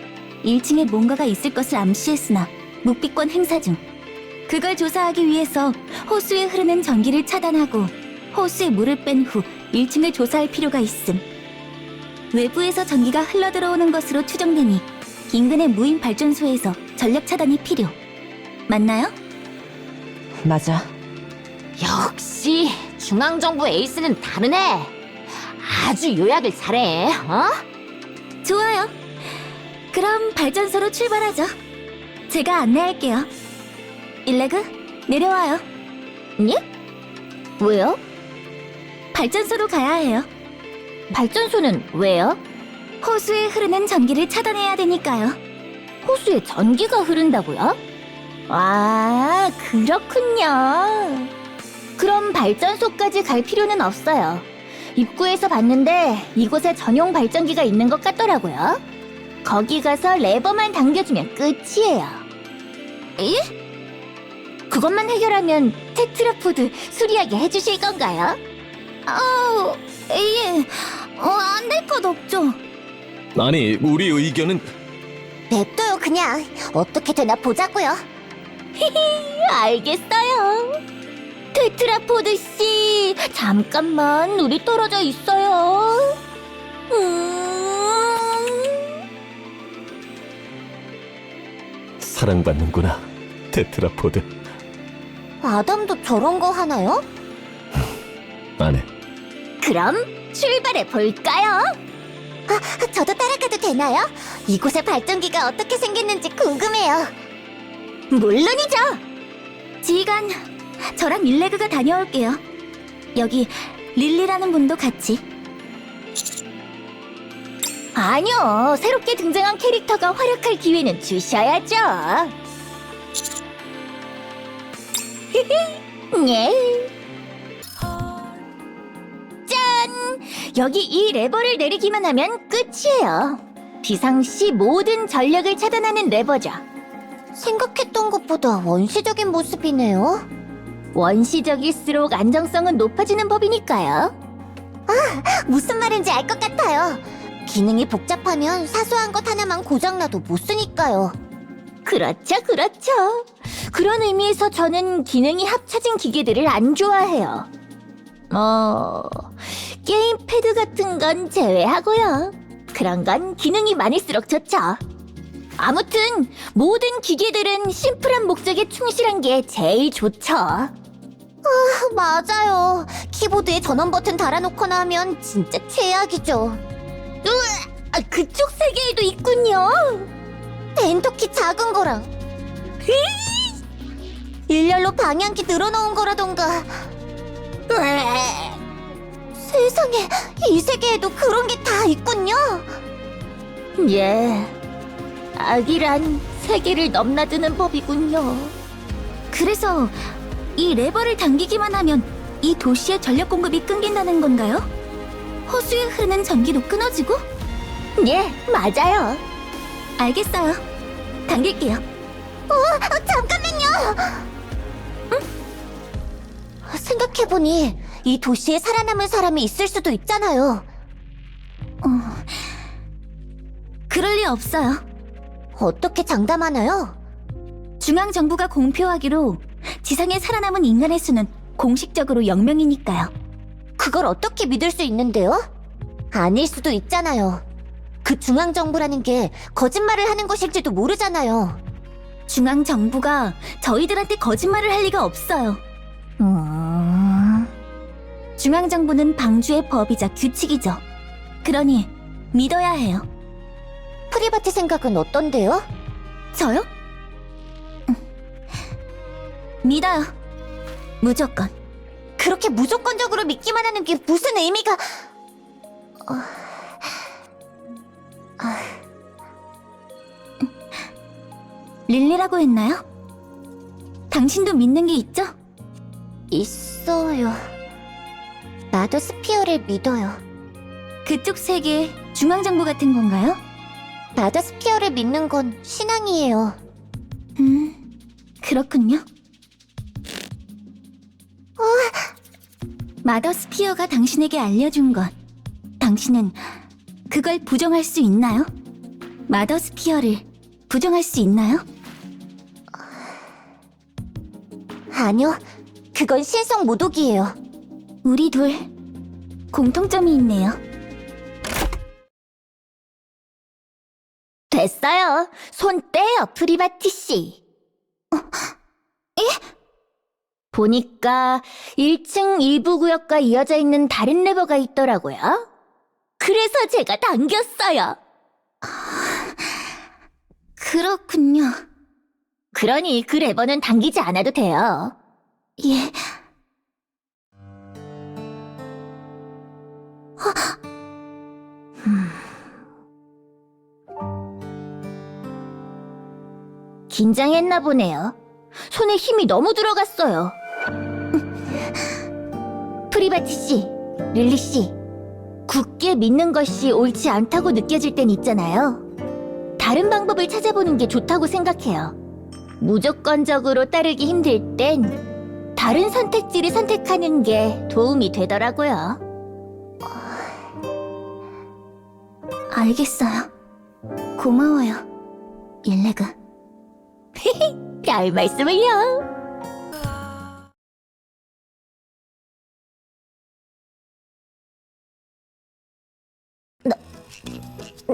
1층에 뭔가가 있을 것을 암시했으나 묵비권 행사 중. 그걸 조사하기 위해서 호수에 흐르는 전기를 차단하고 호수에 물을 뺀 후 1층을 조사할 필요가 있음. 외부에서 전기가 흘러들어오는 것으로 추정되니 인근의 무인 발전소에서 전력 차단이 필요. 맞나요? 맞아. 역시 중앙정부 에이스는 다르네. 아주 요약을 잘해. 좋아요. 그럼 발전소로 출발하죠. 제가 안내할게요. 일레그, 내려와요. 예? 왜요? 발전소로 가야 해요. 발전소는 왜요? 호수에 흐르는 전기를 차단해야 되니까요. 호수에 전기가 흐른다고요? 아, 그렇군요. 그럼 발전소까지 갈 필요는 없어요. 입구에서 봤는데 이곳에 전용 발전기가 있는 것 같더라고요. 거기 가서 레버만 당겨주면 끝이에요. 예? 그것만 해결하면 테트라포드 수리하게 해주실 건가요? 예. 안 될 것 없죠. 아니, 우리 의견은 냅둬요, 그냥. 어떻게 되나 보자고요. 알겠어요. 테트라포드 씨, 잠깐만 우리 떨어져 있어요. 사랑받는구나, 테트라포드. 아담도 저런 거 하나요? 안 해. 그럼 출발해 볼까요? 저도 따라가도 되나요? 이곳의 발전기가 어떻게 생겼는지 궁금해요. 물론이죠. 지휘관, 저랑 일레그가 다녀올게요. 여기 릴리라는 분도 같이. 아니요, 새롭게 등장한 캐릭터가 활약할 기회는 주셔야죠. 예. 짠! 여기 이 레버를 내리기만 하면 끝이에요. 비상시 모든 전력을 차단하는 레버죠. 생각했던 것보다 원시적인 모습이네요. 원시적일수록 안정성은 높아지는 법이니까요. 무슨 말인지 알 것 같아요. 기능이 복잡하면 사소한 것 하나만 고장나도 못 쓰니까요. 그렇죠, 그렇죠. 그런 의미에서 저는 기능이 합쳐진 기계들을 안 좋아해요. 게임 패드 같은 건 제외하고요. 그런 건 기능이 많을수록 좋죠. 아무튼 모든 기계들은 심플한 목적에 충실한 게 제일 좋죠. 맞아요. 키보드에 전원 버튼 달아놓거나 하면 진짜 최악이죠. 그쪽 세계에도 있군요. 엔터키 작은 거랑 일렬로 방향키 늘어놓은 거라던가. 세상에, 이 세계에도 그런 게 다 있군요. 예, 악이란 세계를 넘나드는 법이군요. 그래서 이 레버를 당기기만 하면 이 도시의 전력 공급이 끊긴다는 건가요? 호수에 흐르는 전기도 끊어지고? 예, 맞아요. 알겠어요. 당길게요. 잠깐만요. 생각해보니 이 도시에 살아남은 사람이 있을 수도 있잖아요. 그럴 리 없어요. 어떻게 장담하나요? 중앙정부가 공표하기로 지상에 살아남은 인간의 수는 공식적으로 0명이니까요. 그걸 어떻게 믿을 수 있는데요? 아닐 수도 있잖아요. 그 중앙정부라는 게 거짓말을 하는 것일지도 모르잖아요. 중앙정부가 저희들한테 거짓말을 할 리가 없어요. 중앙정부는 방주의 법이자 규칙이죠. 그러니 믿어야 해요. 프리바티 생각은 어떤데요? 저요? 믿어요. 무조건. 그렇게 무조건적으로 믿기만 하는 게 무슨 의미가... 릴리라고 했나요? 당신도 믿는 게 있죠? 있어요. 나도 스피어를 믿어요. 그쪽 세계 중앙정부 같은 건가요? 나도 스피어를 믿는 건 신앙이에요. 그렇군요. 마더 스피어가 당신에게 알려준 것, 당신은 그걸 부정할 수 있나요? 마더 스피어를 부정할 수 있나요? 아니요, 그건 신성 모독이에요. 우리 둘 공통점이 있네요. 됐어요. 손 떼요, 프리바티 씨. 예? 보니까 1층 일부 구역과 이어져 있는 다른 레버가 있더라고요. 그래서 제가 당겼어요. 그렇군요. 그러니 그 레버는 당기지 않아도 돼요. 예. 긴장했나 보네요. 손에 힘이 너무 들어갔어요. 프리바티 씨, 릴리 씨, 굳게 믿는 것이 옳지 않다고 느껴질 땐 있잖아요. 다른 방법을 찾아보는 게 좋다고 생각해요. 무조건적으로 따르기 힘들 땐 다른 선택지를 선택하는 게 도움이 되더라고요. 알겠어요. 고마워요, 일레그. 별 말씀을요.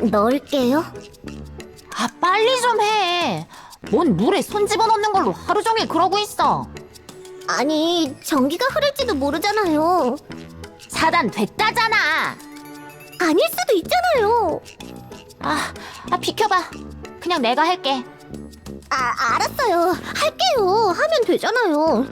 넣을게요. 아, 빨리 좀 해. 뭔 물에 손 집어넣는 걸로 하루 종일 그러고 있어. 아니, 전기가 흐를지도 모르잖아요. 차단됐다잖아. 아닐 수도 있잖아요. 비켜봐. 그냥 내가 할게. 알았어요. 할게요. 하면 되잖아요.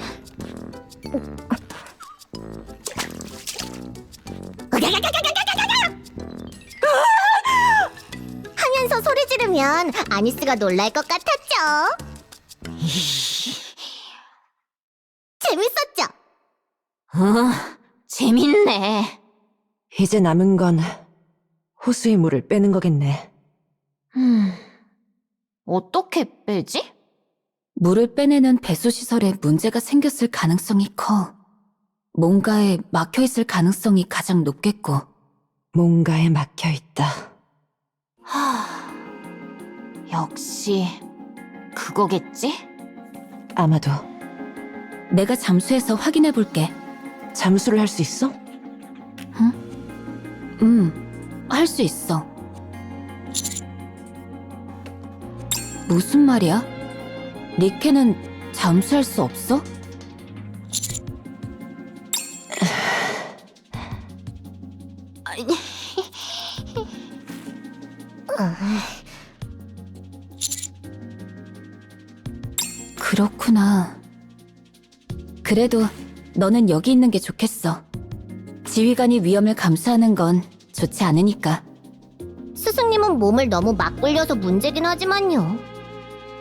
하면서 소리 지르면 아니스가 놀랄 것 같았죠? 재밌었죠? 재밌네. 이제 남은 건 호수의 물을 빼는 거겠네. 어떻게 빼지? 물을 빼내는 배수시설에 문제가 생겼을 가능성이 커. 뭔가에 막혀있을 가능성이 가장 높겠고. 뭔가에 막혀있다. 역시 그거겠지? 아마도. 내가 잠수해서 확인해볼게. 잠수를 할 수 있어? 할 수 있어. 무슨 말이야? 니케는 잠수할 수 없어? 그렇구나. 그래도 너는 여기 있는 게 좋겠어. 지휘관이 위험을 감수하는 건 좋지 않으니까. 스승님은 몸을 너무 막 굴려서 문제긴 하지만요.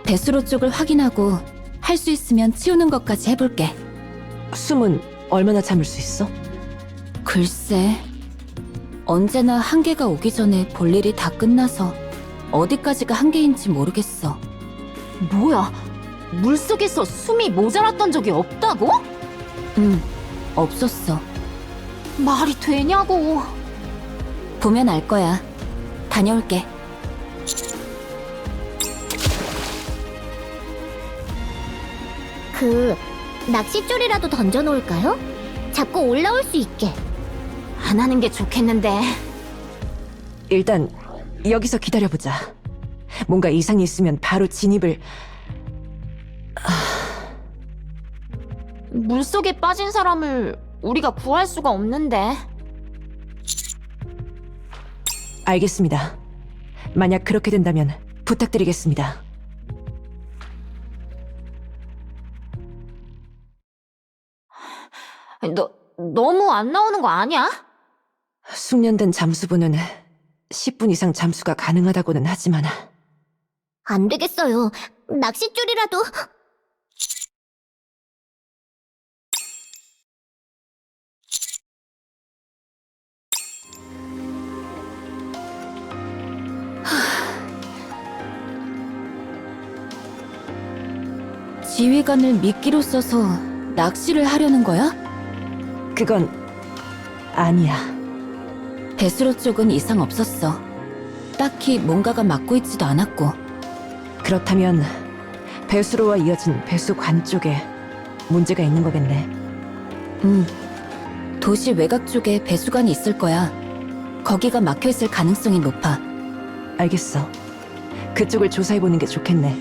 배수로 쪽을 확인하고 할 수 있으면 치우는 것까지 해볼게. 숨은 얼마나 참을 수 있어? 글쎄, 언제나 한계가 오기 전에 볼 일이 다 끝나서 어디까지가 한계인지 모르겠어. 뭐야? 물속에서 숨이 모자랐던 적이 없다고? 없었어. 말이 되냐고. 보면 알 거야. 다녀올게. 낚싯줄이라도 던져놓을까요? 잡고 올라올 수 있게. 안 하는 게 좋겠는데. 일단 여기서 기다려보자. 뭔가 이상이 있으면 바로 진입을... 물속에 빠진 사람을 우리가 구할 수가 없는데. 알겠습니다. 만약 그렇게 된다면 부탁드리겠습니다. 너무 안 나오는 거 아니야? 숙련된 잠수부는 10분 이상 잠수가 가능하다고는 하지만 안 되겠어요. 낚싯줄이라도... 지휘관을 미끼로 써서 낚시를 하려는 거야? 그건 아니야. 배수로 쪽은 이상 없었어. 딱히 뭔가가 막고 있지도 않았고. 그렇다면 배수로와 이어진 배수관 쪽에 문제가 있는 거겠네. 도시 외곽 쪽에 배수관이 있을 거야. 거기가 막혀있을 가능성이 높아. 알겠어. 그쪽을 조사해보는 게 좋겠네.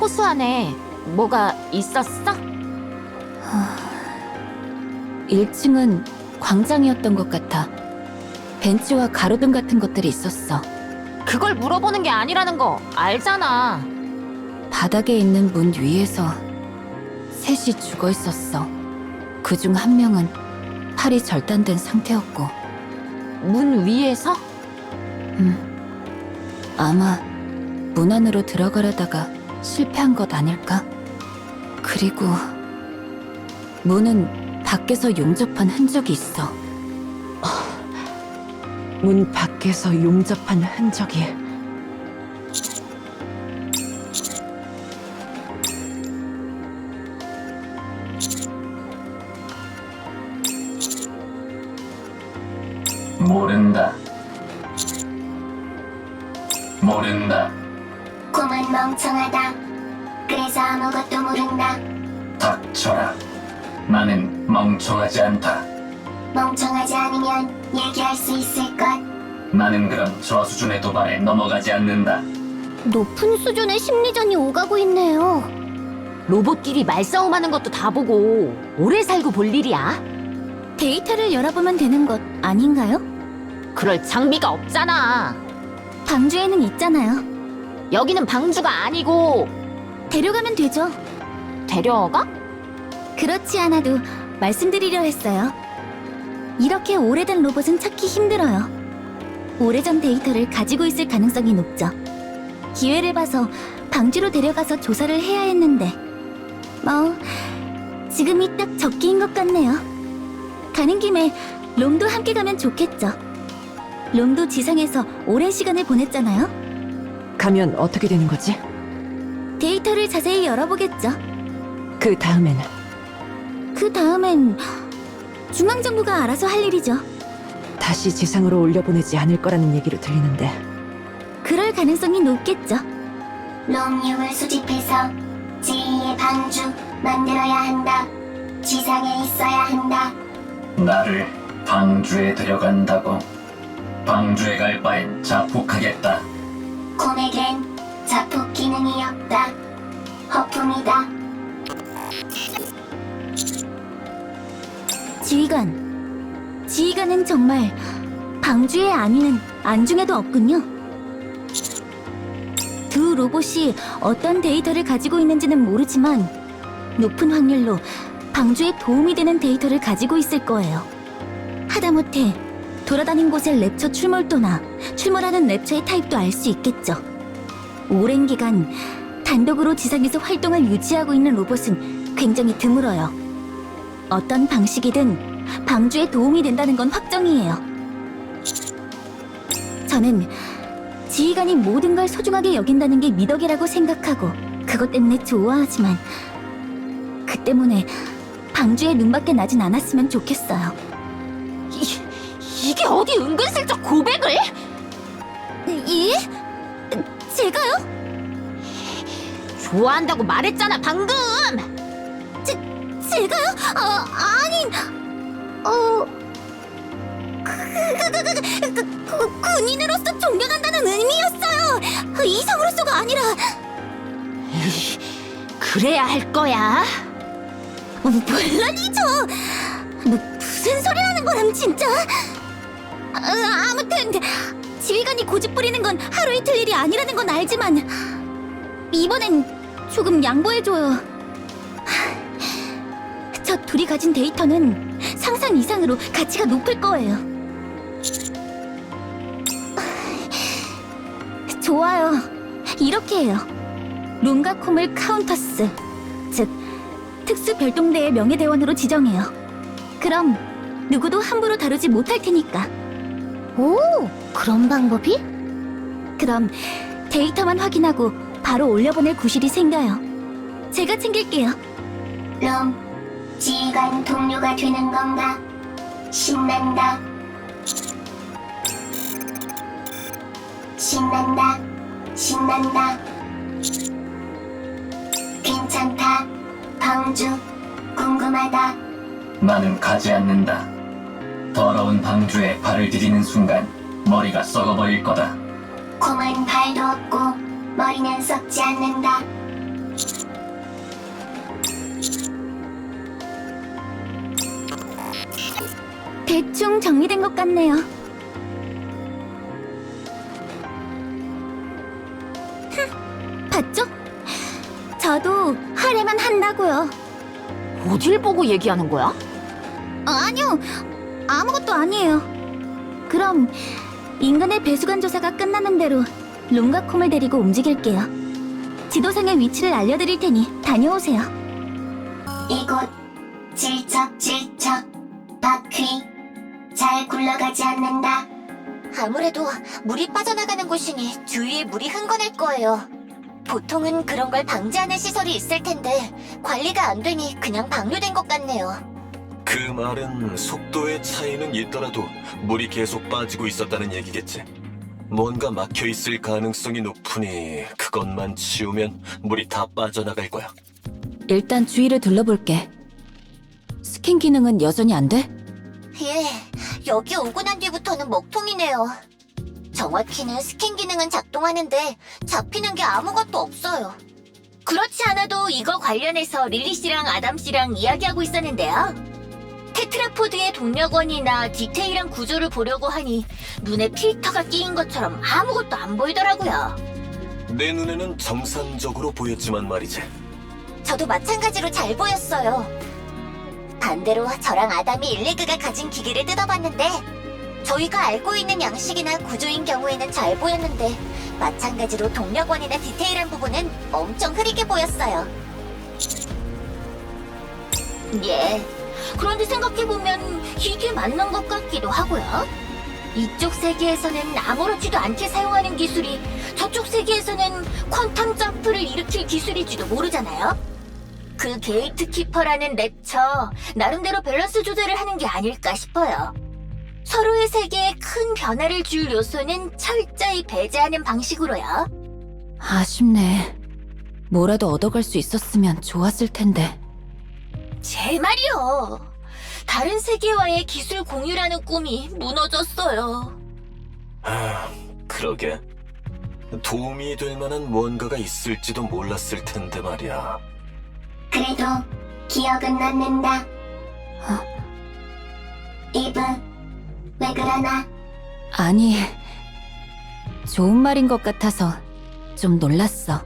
호수 안에 뭐가 있었어? 1층은 광장이었던 것 같아. 벤치와 가로등 같은 것들이 있었어. 그걸 물어보는 게 아니라는 거 알잖아. 바닥에 있는 문 위에서 셋이 죽어 있었어. 그중 한 명은 팔이 절단된 상태였고. 문 위에서? 아마 문 안으로 들어가려다가 실패한 것 아닐까? 그리고 문은 밖에서 용접한 흔적이 있어. 문 밖에서 용접한 흔적이... 모른다. 모른다. 꿈은 멍청하다. 그래서 아무것도 모른다. 닥쳐라. 나는 멍청하지 않다. 멍청하지 않으면 얘기할 수 있을 것. 나는 그런 저수준의 도발에 넘어가지 않는다. 높은 수준의 심리전이 오가고 있네요. 로봇끼리 말싸움하는 것도 다 보고 오래 살고 볼 일이야. 데이터를 열어보면 되는 것 아닌가요? 그럴 장비가 없잖아. 방주에는 있잖아요. 여기는 방주가 아니고. 데려가면 되죠. 데려가? 그렇지 않아도 말씀드리려 했어요. 이렇게 오래된 로봇은 찾기 힘들어요. 오래전 데이터를 가지고 있을 가능성이 높죠. 기회를 봐서 방주로 데려가서 조사를 해야 했는데 지금이 딱 적기인 것 같네요. 가는 김에 롬도 함께 가면 좋겠죠. 롬도 지상에서 오랜 시간을 보냈잖아요. 가면 어떻게 되는 거지? 데이터를 자세히 열어보겠죠. 그 다음엔 그 다음엔 중앙정부가 알아서 할 일이죠. 다시 지상으로 올려보내지 않을 거라는 얘기로 들리는데 그럴 가능성이 높겠죠. 롬융을 수집해서 제2의 방주 만들어야 한다. 지상에 있어야 한다. 나를 방주에 데려간다고. 방주에 갈 바엔 자폭하겠다. 곰에겐 자폭 기능이 없다. 허풍이다. 지휘관은 정말 방주의 안위는 안중에도 없군요. 두 로봇이 어떤 데이터를 가지고 있는지는 모르지만 높은 확률로 방주에 도움이 되는 데이터를 가지고 있을 거예요. 하다못해 돌아다닌 곳의 랩처 출몰도나 출몰하는 랩처의 타입도 알 수 있겠죠. 오랜 기간 단독으로 지상에서 활동을 유지하고 있는 로봇은 굉장히 드물어요. 어떤 방식이든 방주에 도움이 된다는 건 확정이에요. 저는 지휘관이 모든 걸 소중하게 여긴다는 게 미덕이라고 생각하고 그것 때문에 좋아하지만 그 때문에 방주에 눈밖에 나진 않았으면 좋겠어요. 이게 어디 은근슬쩍 고백을? 예? 제가요? 좋아한다고 말했잖아 방금! 제가요? 군인으로서 존경한다는 의미였어요. 이성으로서가 아니라. 그래야 할 거야. 물론이죠. 무슨 소리라는 거람 진짜. 아무튼 지휘관이 고집 부리는 건 하루 이틀 일이 아니라는 건 알지만 이번엔 조금 양보해줘요. 저 둘이 가진 데이터는 상상 이상으로 가치가 높을 거예요. 좋아요. 이렇게 해요. 룬가콤을 카운터스, 즉 특수 별동대의 명예대원으로 지정해요. 그럼 누구도 함부로 다루지 못할 테니까. 오, 그런 방법이? 그럼 데이터만 확인하고 바로 올려보낼 구실이 생겨요. 제가 챙길게요. 롬, 지휘관 동료가 되는 건가? 신난다. 신난다. 괜찮다. 방주, 궁금하다. 나는 가지 않는다. 더러운 방주에 발을 디디는 순간 머리가 썩어버릴 거다. 곰은 발도 없고 머리는 썩지 않는다. 대충 정리된 것 같네요. 봤죠? 저도 하려면 한다고요. 어딜 보고 얘기하는 거야? 아니요, 아무것도 아니에요. 그럼 인간의 배수관 조사가 끝나는 대로 룬가콤을 데리고 움직일게요. 지도상의 위치를 알려드릴 테니 다녀오세요. 이곳 질척 바퀴 잘 굴러가지 않는다. 아무래도 물이 빠져나가는 곳이니 주위에 물이 흥건할 거예요. 보통은 그런 걸 방지하는 시설이 있을 텐데 관리가 안 되니 그냥 방류된 것 같네요. 그 말은 속도의 차이는 있더라도 물이 계속 빠지고 있었다는 얘기겠지. 뭔가 막혀 있을 가능성이 높으니 그것만 치우면 물이 다 빠져나갈 거야. 일단 주위를 둘러볼게. 스캔 기능은 여전히 안 돼? 예, 여기 오고 난 뒤부터는 먹통이네요. 정확히는 스캔 기능은 작동하는데 잡히는 게 아무것도 없어요. 그렇지 않아도 이거 관련해서 릴리 씨랑 아담 씨랑 이야기하고 있었는데요. 테트라포드의 동력원이나 디테일한 구조를 보려고 하니 눈에 필터가 끼인 것처럼 아무것도 안 보이더라고요. 내 눈에는 정상적으로 보였지만 말이지. 저도 마찬가지로 잘 보였어요. 반대로 저랑 아담이 일리그가 가진 기기를 뜯어봤는데 저희가 알고 있는 양식이나 구조인 경우에는 잘 보였는데 마찬가지로 동력원이나 디테일한 부분은 엄청 흐리게 보였어요. 예, 그런데 생각해보면 이게 맞는 것 같기도 하고요. 이쪽 세계에서는 아무렇지도 않게 사용하는 기술이 저쪽 세계에서는 퀀텀 점프를 일으킬 기술일지도 모르잖아요. 그 게이트키퍼라는 랩처 나름대로 밸런스 조절을 하는 게 아닐까 싶어요. 서로의 세계에 큰 변화를 줄 요소는 철저히 배제하는 방식으로요. 아쉽네. 뭐라도 얻어갈 수 있었으면 좋았을 텐데. 제 말이요. 다른 세계와의 기술 공유라는 꿈이 무너졌어요. 그러게. 도움이 될 만한 뭔가가 있을지도 몰랐을 텐데 말이야. 그래도 기억은 남는다. 이브, 왜 그러나? 아니, 좋은 말인 것 같아서 좀 놀랐어.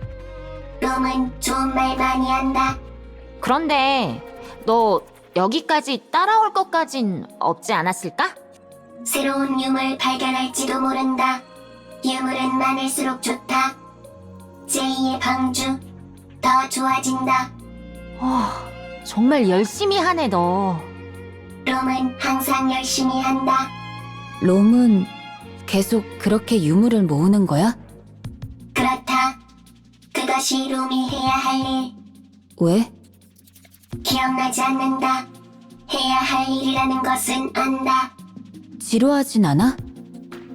롬은 좋은 말 많이 한다. 그런데 너 여기까지 따라올 것까진 없지 않았을까? 새로운 유물 발견할지도 모른다. 유물은 많을수록 좋다. 제2의 방주, 더 좋아진다. 정말 열심히 하네 너. 롬은 항상 열심히 한다. 롬은 계속 그렇게 유물을 모으는 거야? 그렇다. 그것이 롬이 해야 할 일. 왜? 기억나지 않는다. 해야 할 일이라는 것은 안다. 지루하진 않아?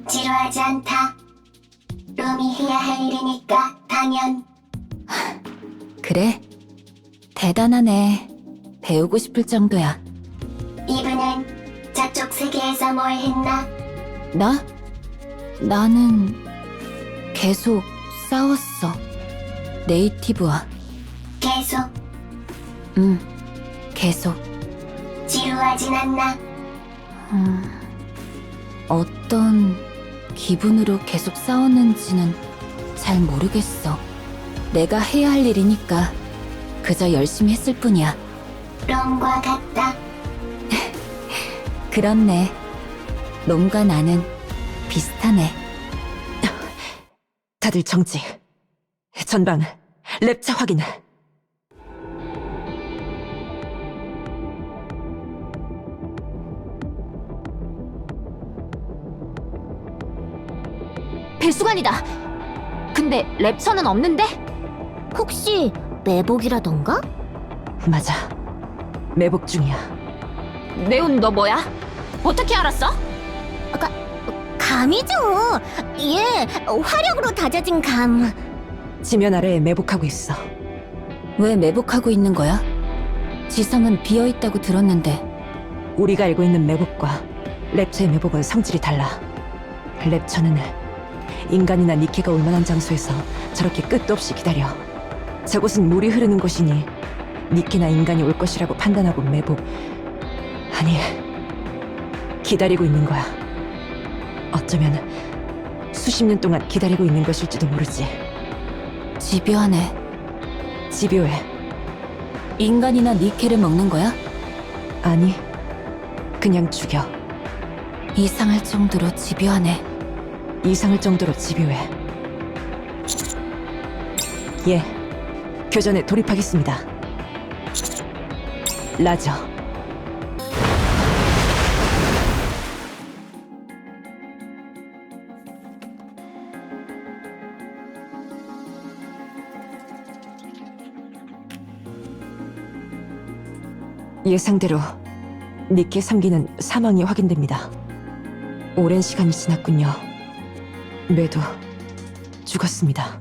지루하지 않다. 롬이 해야 할 일이니까 당연. 그래. 대단하네. 배우고 싶을 정도야. 이브는 저쪽 세계에서 뭘 했나? 나는 계속 싸웠어. 네이티브와. 계속 계속. 지루하진 않나? 어떤 기분으로 계속 싸웠는지는 잘 모르겠어. 내가 해야 할 일이니까 그저 열심히 했을 뿐이야. 롬과 같다. 그렇네. 놈과 나는 비슷하네. 다들 정지. 전방 랩차 확인. 배수관이다. 근데 랩처는 없는데? 혹시 매복이라던가? 맞아. 매복 중이야. 네온 너 뭐야? 어떻게 알았어? 감이죠. 예, 화력으로 다져진 감. 지면 아래에 매복하고 있어. 왜 매복하고 있는 거야? 지성은 비어있다고 들었는데. 우리가 알고 있는 매복과 랩처의 매복은 성질이 달라. 랩처는 인간이나 니케가 올 만한 장소에서 저렇게 끝도 없이 기다려. 저곳은 물이 흐르는 곳이니 니케나 인간이 올 것이라고 판단하고 매복. 아니, 기다리고 있는 거야. 어쩌면 수십 년 동안 기다리고 있는 것일지도 모르지. 집요하네. 집요해. 인간이나 니케를 먹는 거야? 아니, 그냥 죽여. 이상할 정도로 집요하네. 이상할 정도로 집요해. 예, 교전에 돌입하겠습니다. 라저. 예상대로 니케 3기는 사망이 확인됩니다. 오랜 시간이 지났군요. 매도 죽었습니다.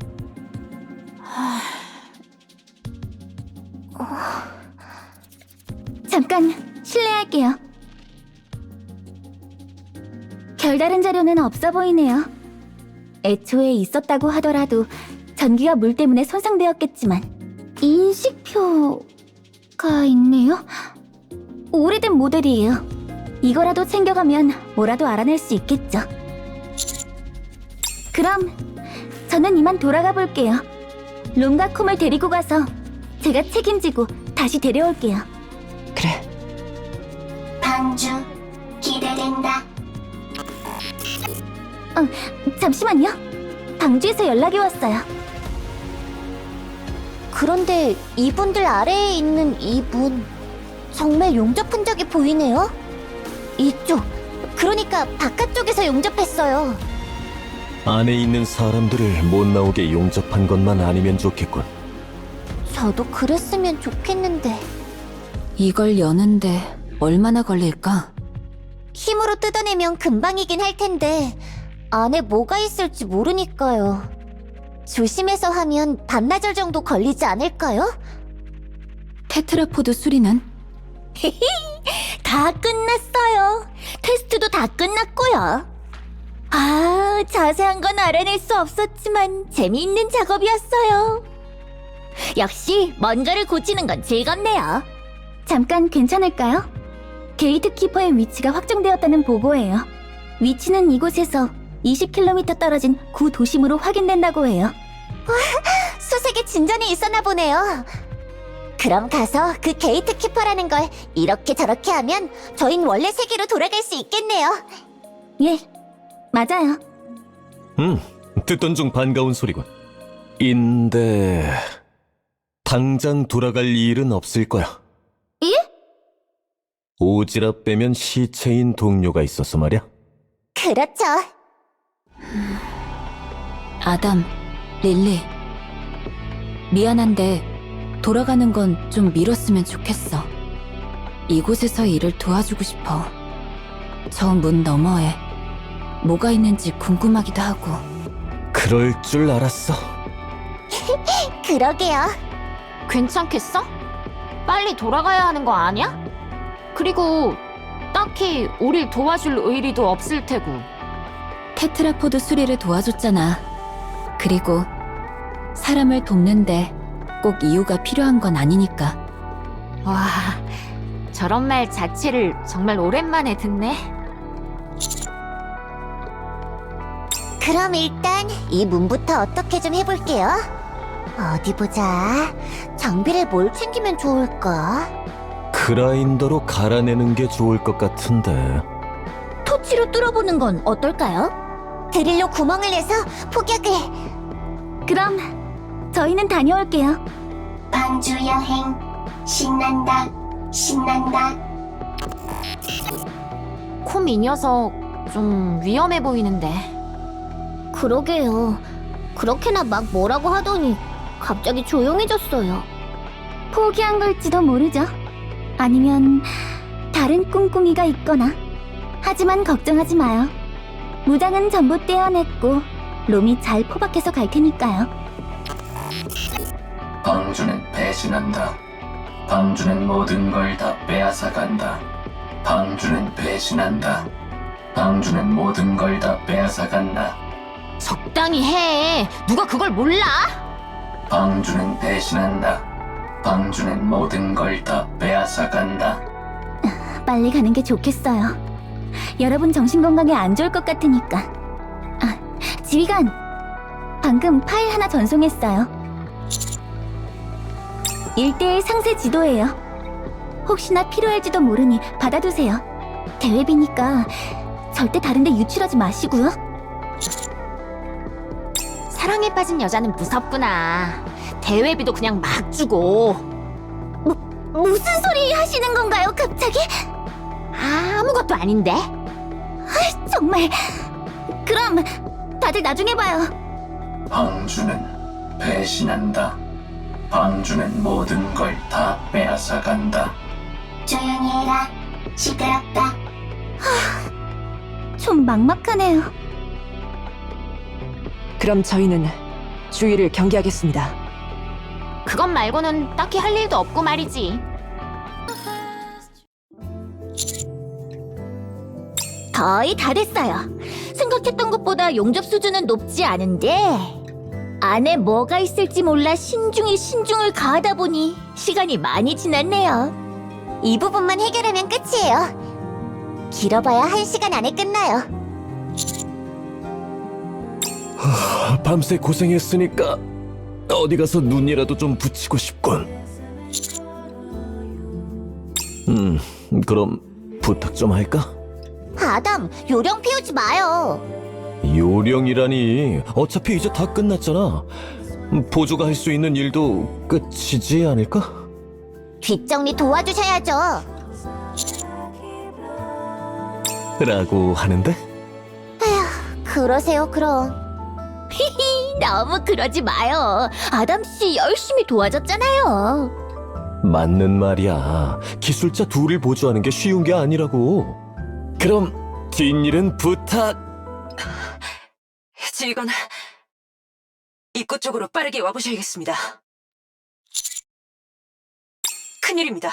잠깐 실례할게요. 별다른 자료는 없어 보이네요. 애초에 있었다고 하더라도 전기가 물 때문에 손상되었겠지만 인식표가 있네요. 오래된 모델이에요. 이거라도 챙겨가면 뭐라도 알아낼 수 있겠죠. 그럼 저는 이만 돌아가 볼게요. 롬과 쿰을 데리고 가서 제가 책임지고 다시 데려올게요. 그래. 방주, 기대된다. 잠시만요. 방주에서 연락이 왔어요. 그런데 이분들 아래에 있는 이분 정말 용접 흔적이 보이네요. 이쪽, 그러니까 바깥쪽에서 용접했어요. 안에 있는 사람들을 못 나오게 용접한 것만 아니면 좋겠군. 저도 그랬으면 좋겠는데. 이걸 여는데 얼마나 걸릴까? 힘으로 뜯어내면 금방이긴 할 텐데 안에 뭐가 있을지 모르니까요. 조심해서 하면 반나절 정도 걸리지 않을까요? 테트라포드 수리는? 다 끝났어요. 테스트도 다 끝났고요. 아, 자세한 건 알아낼 수 없었지만 재미있는 작업이었어요. 역시 뭔가를 고치는 건 즐겁네요. 잠깐 괜찮을까요? 게이트키퍼의 위치가 확정되었다는 보고예요. 위치는 이곳에서 20km 떨어진 구 도심으로 확인된다고 해요. 와, 수색에 진전이 있었나 보네요. 그럼 가서 그 게이트키퍼라는 걸 이렇게 저렇게 하면 저흰 원래 세계로 돌아갈 수 있겠네요. 예, 맞아요. 듣던 중 반가운 소리군. 인데 당장 돌아갈 일은 없을 거야. 예? 오지랖 빼면 시체인 동료가 있어서 말이야. 그렇죠. 아담, 릴리. 미안한데 돌아가는 건 좀 미뤘으면 좋겠어. 이곳에서 일을 도와주고 싶어. 저 문 너머에 뭐가 있는지 궁금하기도 하고. 그럴 줄 알았어. 그러게요. 괜찮겠어? 빨리 돌아가야 하는 거 아니야? 그리고 딱히 우릴 도와줄 의리도 없을 테고. 테트라포드 수리를 도와줬잖아. 그리고 사람을 돕는데 꼭 이유가 필요한 건 아니니까. 와, 저런 말 자체를 정말 오랜만에 듣네. 그럼 일단 이 문부터 어떻게 좀 해볼게요. 어디 보자. 장비를 뭘 챙기면 좋을까? 그라인더로 갈아내는 게 좋을 것 같은데. 토치로 뚫어보는 건 어떨까요? 드릴로 구멍을 내서 폭약을. 그럼 저희는 다녀올게요. 방주 여행 신난다 신난다. 콤 이 녀석 좀 위험해 보이는데. 그러게요. 그렇게나 막 뭐라고 하더니 갑자기 조용해졌어요. 포기한 걸지도 모르죠. 아니면 다른 꿍꿍이가 있거나. 하지만 걱정하지 마요. 무장은 전부 떼어냈고 롬이 잘 포박해서 갈 테니까요. 방주는 배신한다. 방주는 모든 걸 다 빼앗아간다. 방주는 배신한다. 방주는 모든 걸 다 빼앗아간다. 적당히 해. 누가 그걸 몰라? 방주는 배신한다. 방주는 모든 걸 다 빼앗아간다. 빨리 가는 게 좋겠어요. 여러분 정신건강에 안 좋을 것 같으니까. 아, 지휘관! 방금 파일 하나 전송했어요. 1대1 상세 지도예요. 혹시나 필요할지도 모르니 받아두세요. 대회비니까 절대 다른데 유출하지 마시고요. 사랑에 빠진 여자는 무섭구나. 대회비도 그냥 막 주고. 무슨 소리 하시는 건가요, 갑자기? 아무것도 아닌데? 정말. 그럼 다들 나중에 봐요. 방주는 배신한다. 방주는 모든 걸 다 빼앗아간다. 조용히 해라. 시끄럽다. 좀 막막하네요. 그럼 저희는 주의를 경계하겠습니다. 그것 말고는 딱히 할 일도 없고 말이지. 거의 다 됐어요. 생각했던 것보다 용접 수준은 높지 않은데 안에 뭐가 있을지 몰라 신중을 가하다 보니 시간이 많이 지났네요. 이 부분만 해결하면 끝이에요. 길어봐야 1시간 안에 끝나요. 밤새 고생했으니까 어디 가서 눈이라도 좀 붙이고 싶군. 그럼 부탁 좀 할까? 아담, 요령 피우지 마요. 요령이라니, 어차피 이제 다 끝났잖아. 보조가 할 수 있는 일도 끝이지 않을까? 뒷정리 도와주셔야죠. 라고 하는데? 그러세요, 그럼. 너무 그러지 마요. 아담씨 열심히 도와줬잖아요. 맞는 말이야. 기술자 둘을 보조하는 게 쉬운 게 아니라고. 그럼 뒷일은 부탁. 지휘관, 입구 쪽으로 빠르게 와보셔야겠습니다. 큰일입니다.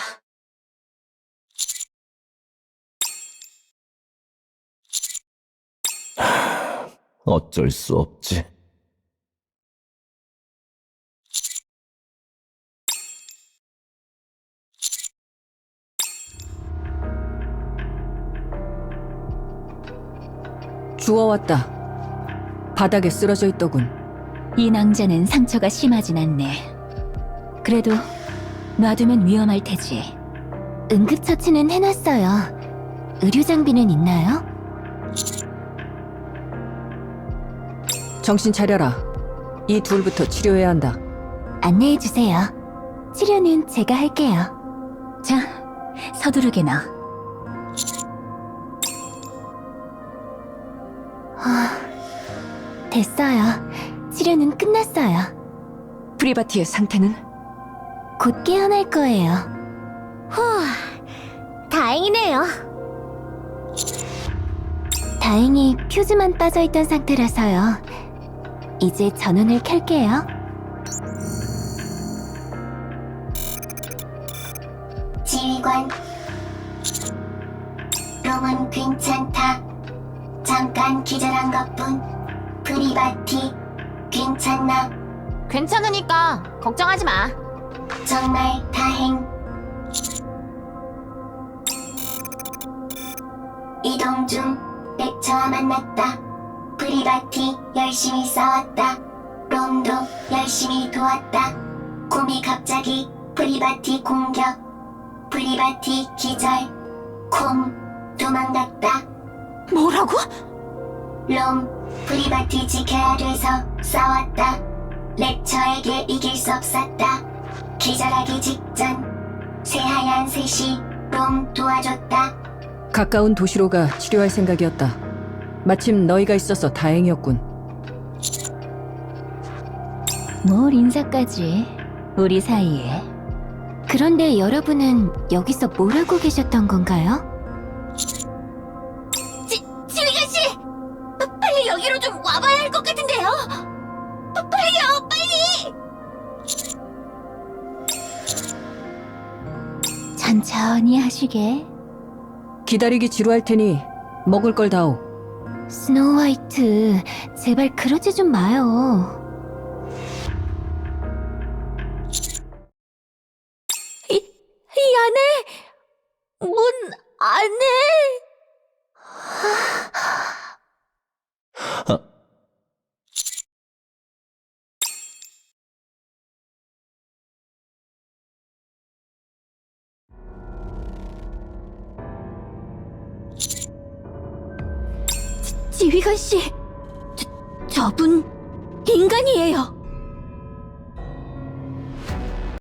어쩔 수 없지. 주워왔다. 바닥에 쓰러져 있더군. 이 낭자는 상처가 심하진 않네. 그래도 놔두면 위험할 테지. 응급처치는 해놨어요. 의료 장비는 있나요? 정신 차려라. 이 둘부터 치료해야 한다. 안내해주세요. 치료는 제가 할게요. 자, 서두르게 나. 됐어요. 치료는 끝났어요. 프리바티의 상태는? 곧 깨어날 거예요. 후, 다행이네요. 다행히 퓨즈만 빠져있던 상태라서요. 이제 전원을 켤게요. 지휘관, 롬은 괜찮다. 잠깐 기절한 것뿐. 프리바티, 괜찮나? 괜찮으니까 걱정하지 마. 정말 다행. 이동 중 렉처와 만났다. 프리바티 열심히 싸웠다. 롬도 열심히 도왔다. 곰이 갑자기 프리바티 공격. 프리바티 기절. 곰 도망갔다. 뭐라고? 롬 프리바티 지켜야 돼서 싸웠다. 렉처에게 이길 수 없었다. 기절하기 직전 새하얀 셋이 롬 도와줬다. 가까운 도시로 가 치료할 생각이었다. 마침 너희가 있어서 다행이었군. 뭘 인사까지, 우리 사이에. 그런데 여러분은 여기서 뭘 하고 계셨던 건가요? 지휘관 씨! 빨리 여기로 좀 와봐야 할 것 같은데요! 빨리요, 빨리! 천천히 하시게. 기다리기 지루할 테니 먹을 걸 다오. 스노우 화이트, 제발 그러지 좀 마요. 이 안에, 문 안에. 지휘관 씨, 저분 인간이에요.